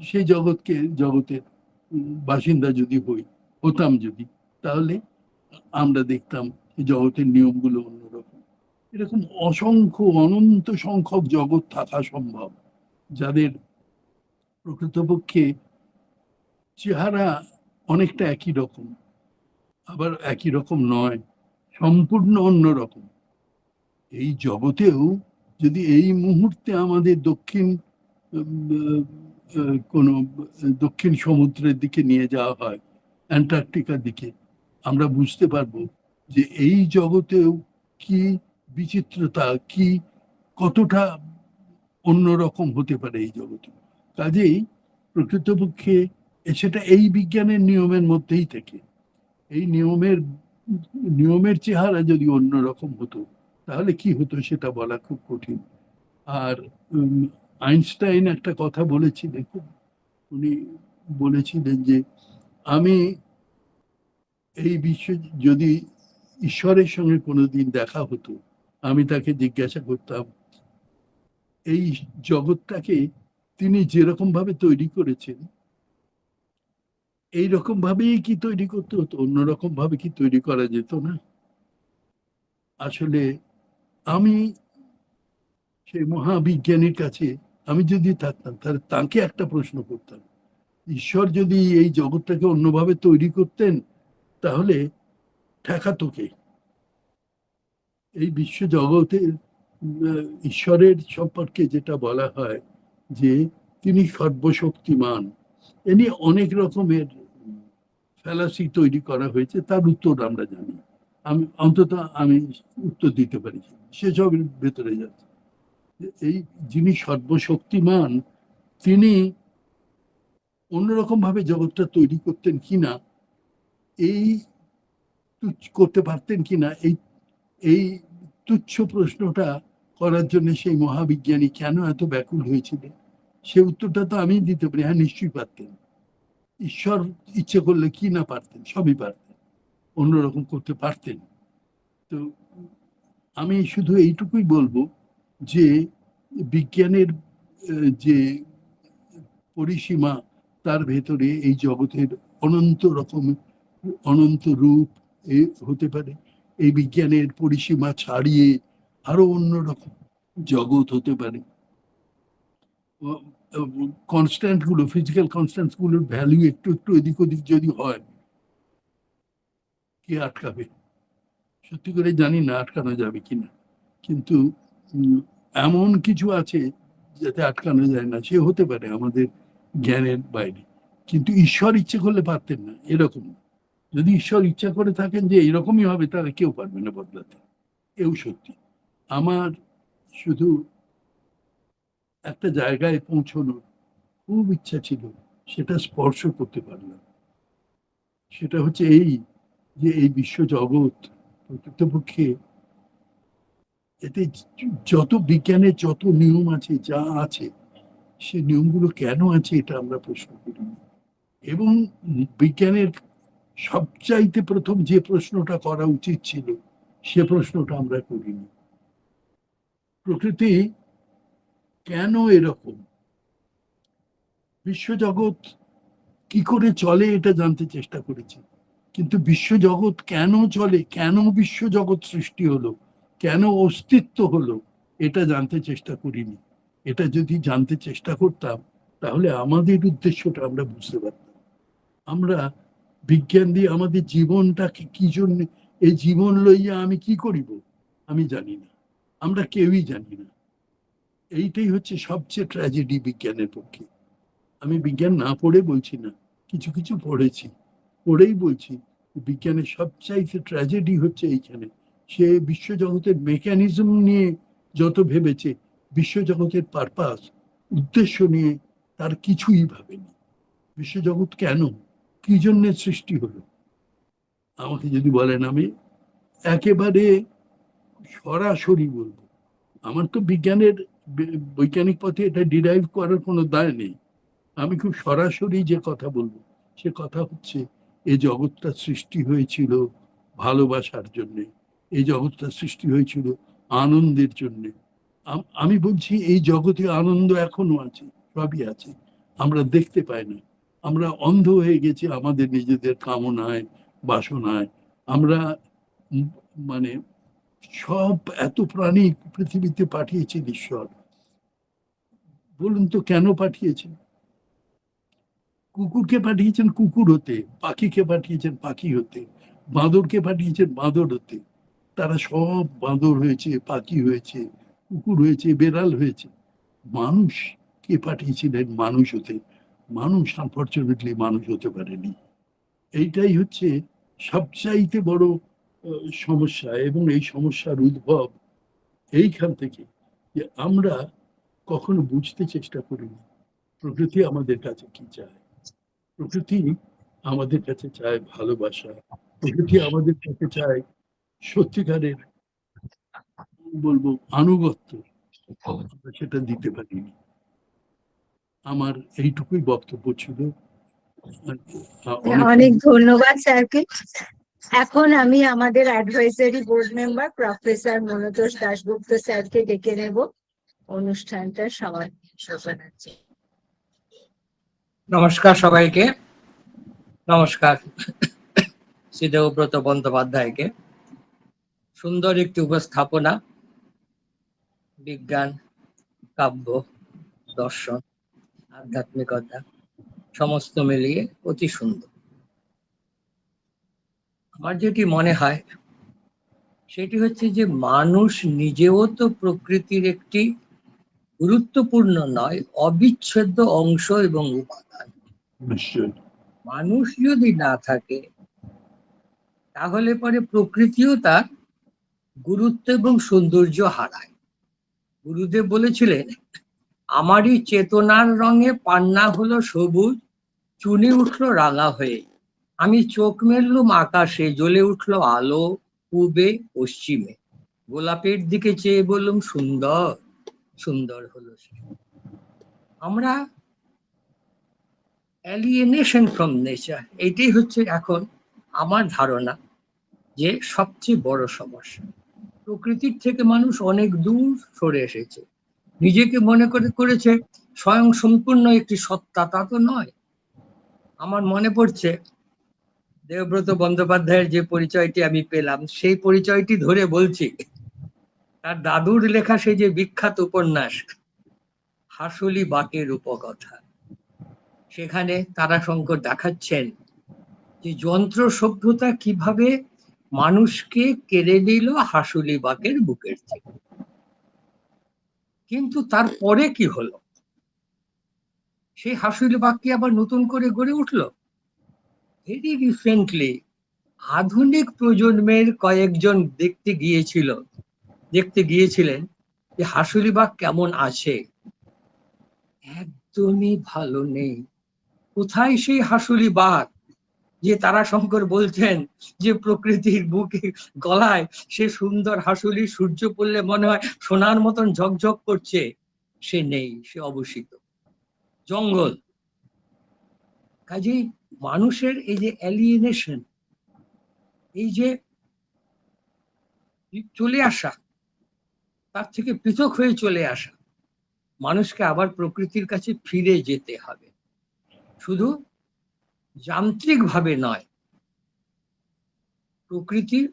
সেই জগতের বাসিন্দা যদি হতাম যদি, তাহলে আমরা দেখতাম জগতের নিয়মগুলো অন্যরকম। এরকম অসংখ্য অনন্ত সংখ্যক জগৎ থাকা সম্ভব, যাদের প্রকৃতপক্ষে চেহারা অনেকটা একই রকম, আবার একই রকম নয়, সম্পূর্ণ অন্যরকম। এই জগতেও যদি এই মুহূর্তে আমাদের দক্ষিণ সমুদ্রের দিকে নিয়ে যাওয়া হয়, অ্যান্টার্কটিকার দিকে, আমরা বুঝতে পারবো যে এই জগতেও কি বিচিত্রতা, কি কতটা অন্যরকম হতে পারে এই জগতে। কাজেই প্রকৃতপক্ষে সেটা এই বিজ্ঞানের নিয়মের মধ্যেই থেকে, এই নিয়মের চেহারা যদি অন্যরকম হতো, তাহলে কি হতো সেটা বলা খুব কঠিন। আর আইনস্টাইন একটা কথা বলেছিলেন, উনি বলেছিলেন যে আমি এই বিশ্ব, যদি ঈশ্বরের সঙ্গে কোনোদিন দেখা হতো, আমি তাকে জিজ্ঞাসা করতাম এই জগৎটাকে তিনি যেরকম ভাবে তৈরি করেছেন, এইরকম ভাবেই কি তৈরি করতে হতো, অন্যরকম ভাবে কি তৈরি করা যেত না? আসলে আমি সেই মহাবিজ্ঞানীর কাছে আমি যদি থাকতাম, তাহলে তাকে একটা প্রশ্ন করতাম, ঈশ্বর যদি এই জগৎটাকে অন্যভাবে তৈরি করতেন, তাহলে ঠেকাতো কে? এই বিশ্ব জগতের ঈশ্বরের সম্পর্কে যেটা বলা হয় যে তিনি সর্বশক্তিমান, এ নিয়ে অনেক রকমের ফ্যালাসি তৈরি করা হয়েছে, তার উত্তর আমরা জানি। আমি উত্তর দিতে পারি, সেসবের ভেতরে যাচ্ছে। এই যিনি সর্বশক্তিমান, তিনি অন্যরকম ভাবে জগৎটা তৈরি করতেন কিনা, এই করতে পারতেন কিনা, এই তুচ্ছ প্রশ্নটা করার জন্য সেই মহাবিজ্ঞানী কেন এত ব্যাকুল হয়েছিলেন, সে উত্তরটা তো আমি দিতে পারি, হ্যাঁ নিশ্চয়ই পারতেন। ঈশ্বর ইচ্ছে করলে কি না পারতেন, সবই পারতেন, অন্যরকম করতে পারতেন। তো আমি শুধু এইটুকুই বলবো যে বিজ্ঞানের যে পরিসীমা, তার ভেতরে এই জগতের অনন্ত রকম অনন্ত রূপ হতে পারে। এই বিজ্ঞানের পরিসীমা ছাড়িয়ে আরো অন্যরকম জগৎ হতে পারে। কনস্ট্যান্ট গুলো, ফিজিক্যাল কনস্ট্যান্ট গুলোর ভ্যালু একটু একটু এদিক ওদিক যদি হয়, কে আটকাবে? সত্যি করে জানি না আটকানো যাবে কিনা, কিন্তু এমন কিছু আছে যাতে আটকানো যায় না, সে হতে পারে আমাদের জ্ঞানের বাইরে। কিন্তু ঈশ্বর ইচ্ছে করলে পারতেন না, এরকম। যদি ঈশ্বর ইচ্ছা করে থাকেন যে এরকমই হবে, তাহলে কেউ পারবে না বদলাতে, এও সত্যি। আমার শুধু একটা জায়গায় পৌঁছানোর খুব ইচ্ছা ছিল, সেটা স্পর্শ করতে পারলাম। সেটা হচ্ছে এই যে এই বিশ্ব জগৎ প্রকৃতপক্ষে, এতে যত বিজ্ঞানের যত নিয়ম আছে, যা আছে, সে নিয়মগুলো কেন আছে এটা আমরা প্রশ্ন করিনি। এবং বিজ্ঞানের সবচাইতে প্রথম যে প্রশ্নটা করা উচিত ছিল, সে প্রশ্নটা আমরা করিনি। প্রকৃতি কেন এরকম, বিশ্বজগৎ কি করে চলে এটা জানতে চেষ্টা করেছি, কিন্তু বিশ্বজগৎ কেন চলে, কেন বিশ্বজগৎ সৃষ্টি হলো, কেন অস্তিত্ব হলো, এটা জানতে চেষ্টা করিনি। এটা যদি জানতে চেষ্টা করতাম, তাহলে আমাদের উদ্দেশ্যটা আমরা বুঝতে পারতাম। আমরা বিজ্ঞান দিয়ে আমাদের জীবনটাকে কি জন্য, এই জীবন লইয়া আমি কি করিব, আমি জানি না, আমরা কেউই জানি না। এইটাই হচ্ছে সবচেয়ে ট্র্যাজেডি বিজ্ঞানের পক্ষে। আমি বিজ্ঞান না পড়ে বলছি না, কিছু কিছু পড়েছি, পড়েই বলছি বিজ্ঞানের সবচাইতে ট্র্যাজেডি হচ্ছে এইখানে। সে বিশ্বজগতের মেকানিজম নিয়ে যত ভেবেছে, বিশ্বজগতের পারপাস, উদ্দেশ্য নিয়ে তার কিছুই ভাবেনি। বিশ্বজগৎ কেন, কি জন্য সৃষ্টি হলো, আমাকে যদি বলেন, আমি একেবারে সরাসরি বলবো। আমার তো বিজ্ঞানের বৈজ্ঞানিক পথে এটা ডিরাইভ করার কোনো দায় নেই। আমি খুব সরাসরি যে কথা বলবো, সে কথা হচ্ছে এই জগৎটা সৃষ্টি হয়েছিল ভালোবাসার জন্যে, এই জগৎটা সৃষ্টি হয়েছিল আনন্দের জন্যে। আমি বলছি এই জগতে আনন্দ এখনো আছে, সবই আছে, আমরা দেখতে পাই না। আমরা অন্ধ হয়ে গেছি আমাদের নিজেদের কামনায়, বাসনায়। আমরা মানে সব এত প্রাণী পৃথিবীতে পাঠিয়েছেন ঈশ্বর, বলুন তো কেন পাঠিয়েছেন? কুকুরকে পাঠিয়েছেন কুকুর হতে, পাখিকে পাঠিয়েছেন পাখি হতে, বাঁদরকে পাঠিয়েছেন বাঁদর হতে। তারা সব বাঁদর হয়েছে, পাখি হয়েছে, কুকুর হয়েছে, বেড়াল হয়েছে। মানুষ কে পাঠিয়েছিলেন মানুষ হতে, মানুষ আনফর্চুনেটলি মানুষ হতে পারেনি। এইটাই হচ্ছে সবচাইতে বড় সমস্যা। এবং এই সমস্যার উদ্ভব এইখান থেকে, যে আমরা কখনো বুঝতে চেষ্টা করিনি প্রকৃতি আমাদের কাছে কি চায়। প্রকৃতি আমাদের কাছে চায় ভালোবাসা, প্রকৃতি আমাদের কাছে চায় সত্যিকারের বলবো আনুগত্য, আমরা সেটা দিতে পারিনি। আমার এইটুকুই বক্তব্য ছিল।
অনেক ধন্যবাদ স্যারকে। এখন আমি আমাদের advisory board member professor Manotosh Dasgupta স্যারকে ডেকে নেব অনুষ্ঠানটা সমাপ্তি।
নমস্কার সবাইকে, নমস্কার শ্রী দেবব্রত বন্দ্যোপাধ্যায়কে। সুন্দর একটি উপস্থাপনা, বিজ্ঞান, কাব্য, দর্শন, আধ্যাত্মিকতা সমস্ত মিলিয়ে অতি সুন্দর। আমার যেটি মনে হয় সেটি হচ্ছে যে মানুষ নিজেও তো প্রকৃতির একটি গুরুত্বপূর্ণ নয়, অবিচ্ছেদ্য অংশ এবং উপাদান।
নিশ্চয়ই।
মানুষ যদি না থাকে তাহলে পরে প্রকৃতিও তার গুরুত্ব এবং সৌন্দর্য হারায়। গুরুদেব বলেছিলেন, আমারই চেতনার রঙে পান্না হলো সবুজ, চুনি উঠলো রাঙা হয়ে, আমি চোখ মেললুম আকাশে, জ্বলে উঠলো আলো পূবে পশ্চিমে, গোলাপের দিকে চেয়ে বললুম সুন্দর, সুন্দর হলো সে। আমরা অ্যালিয়েনেশন ফ্রম নেচার, এটাই হচ্ছে এখন আমার ধারণা যে সবচেয়ে বড় সমস্যা। প্রকৃতির থেকে মানুষ অনেক দূর সরে এসেছে, নিজেকে মনে করেছে স্বয়ং সম্পূর্ণ একটি সত্তা, তা তো নয়। আমার মনে পড়ছে দেবব্রত বন্দ্যোপাধ্যায়ের যে পরিচয়টি আমি পেলাম, সেই পরিচয়টি ধরে বলছি, তার দাদুর লেখা সেই যে বিখ্যাত উপন্যাস হাসুলি বাকের উপকথা, সেখানে তারাশঙ্কর দেখাচ্ছেন যে যন্ত্র সভ্যতা কিভাবে মানুষকে কেড়ে নিল হাসুলি বাকের বুকের থেকে। কিন্তু তারপরে কি হলো? সেই হাসুলি বাক কি আবার নতুন করে গড়ে উঠলো? ভেরি রিসেন্টলি আধুনিক প্রজন্মের কয়েকজন দেখতে গিয়েছিলেন যে হাসুলি বাক কেমন আছে। একদমই ভালো নেই। কোথায় সেই হাসুলি বাক যে তারাশঙ্কর বলছেন যে প্রকৃতির বুকে গলায় সে সুন্দর হাসুলি, সূর্য পড়লে মনে হয় সোনার মতন ঝকঝক করছে? সে নেই, সে অবসিত, জঙ্গল। কাজেই মানুষের এই যে অ্যালিয়েনেশন, এই যে চলে আসা, তার থেকে পৃথক হয়ে চলে আসা, মানুষকে আবার প্রকৃতির কাছে ফিরে যেতে হবে, শুধু যান্ত্রিক ভাবে নয়, প্রকৃতির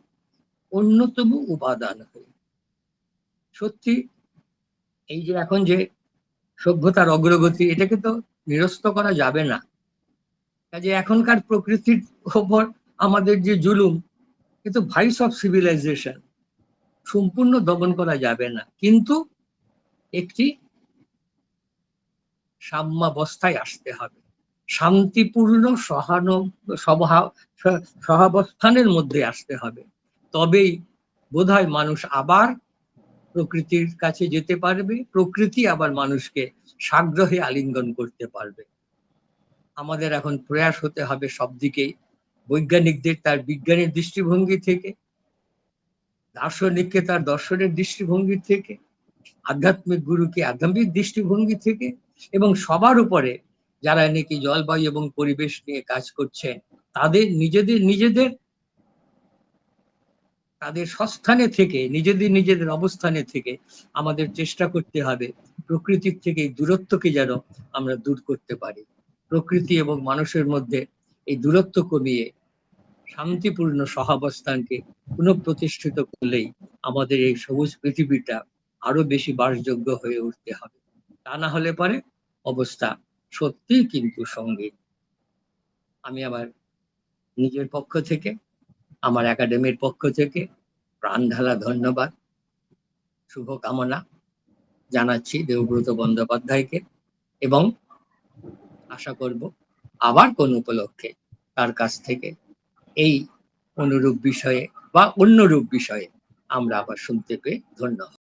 অন্যতম উপাদান হয়ে। সত্যি এই যে এখন যে সভ্যতার অগ্রগতি, এটাকে তো নিরস্ত করা যাবে না। কাজে এখনকার প্রকৃতির ওপর আমাদের যে জুলুম, কিন্তু ভাইস অফ সিভিলাইজেশন, সম্পূর্ণ দমন করা যাবে না, কিন্তু একটি সাম্যাবস্থায় আসতে হবে, শান্তিপূর্ণ সহাবস্থানের মধ্যে আসতে হবে। তবেই বোধহয় মানুষ আবার প্রকৃতির কাছে যেতে পারবে, প্রকৃতি আবার মানুষকে সাগ্রহে আলিঙ্গন করতে পারবে। আমাদের এখন প্রয়াস হতে হবে সব দিকেই, বৈজ্ঞানিকদের তার বিজ্ঞানের দৃষ্টিভঙ্গি থেকে, দার্শনিককে তার দর্শনের দৃষ্টিভঙ্গি থেকে, আধ্যাত্মিক গুরুকে আধ্যাত্মিক দৃষ্টিভঙ্গি থেকে, এবং সবার উপরে যারা নাকি জলবায়ু এবং পরিবেশ নিয়ে কাজ করছেন, তাদের নিজেদের তাদের সস্থানে থেকে, নিজেদের অবস্থানে থেকে আমাদের চেষ্টা করতে হবে প্রকৃতির থেকে এই দূরত্বকে যেন আমরা দূর করতে পারি। প্রকৃতি এবং মানুষের মধ্যে এই দূরত্ব কমিয়ে শান্তিপূর্ণ সহাবস্থানকে পুনঃপ্রতিষ্ঠিত করলেই আমাদের এই সবুজ পৃথিবীটা আরো বেশি বাসযোগ্য হয়ে উঠতে হবে। তা না হলে পরে অবস্থা সত্যিই কিন্তু সঙ্গীন। আমি আমার নিজের পক্ষ থেকে, আমার একাডেমির পক্ষ থেকে প্রাণঢালা ধন্যবাদ, শুভকামনা জানাচ্ছি দেবব্রত বন্দ্যোপাধ্যায়কে, এবং আশা করব আবার কোন উপলক্ষে তার কাছ থেকে এই অনুরূপ বিষয়ে বা অন্যরূপ বিষয়ে আমরা আবার শুনতে পেয়ে ধন্য হব।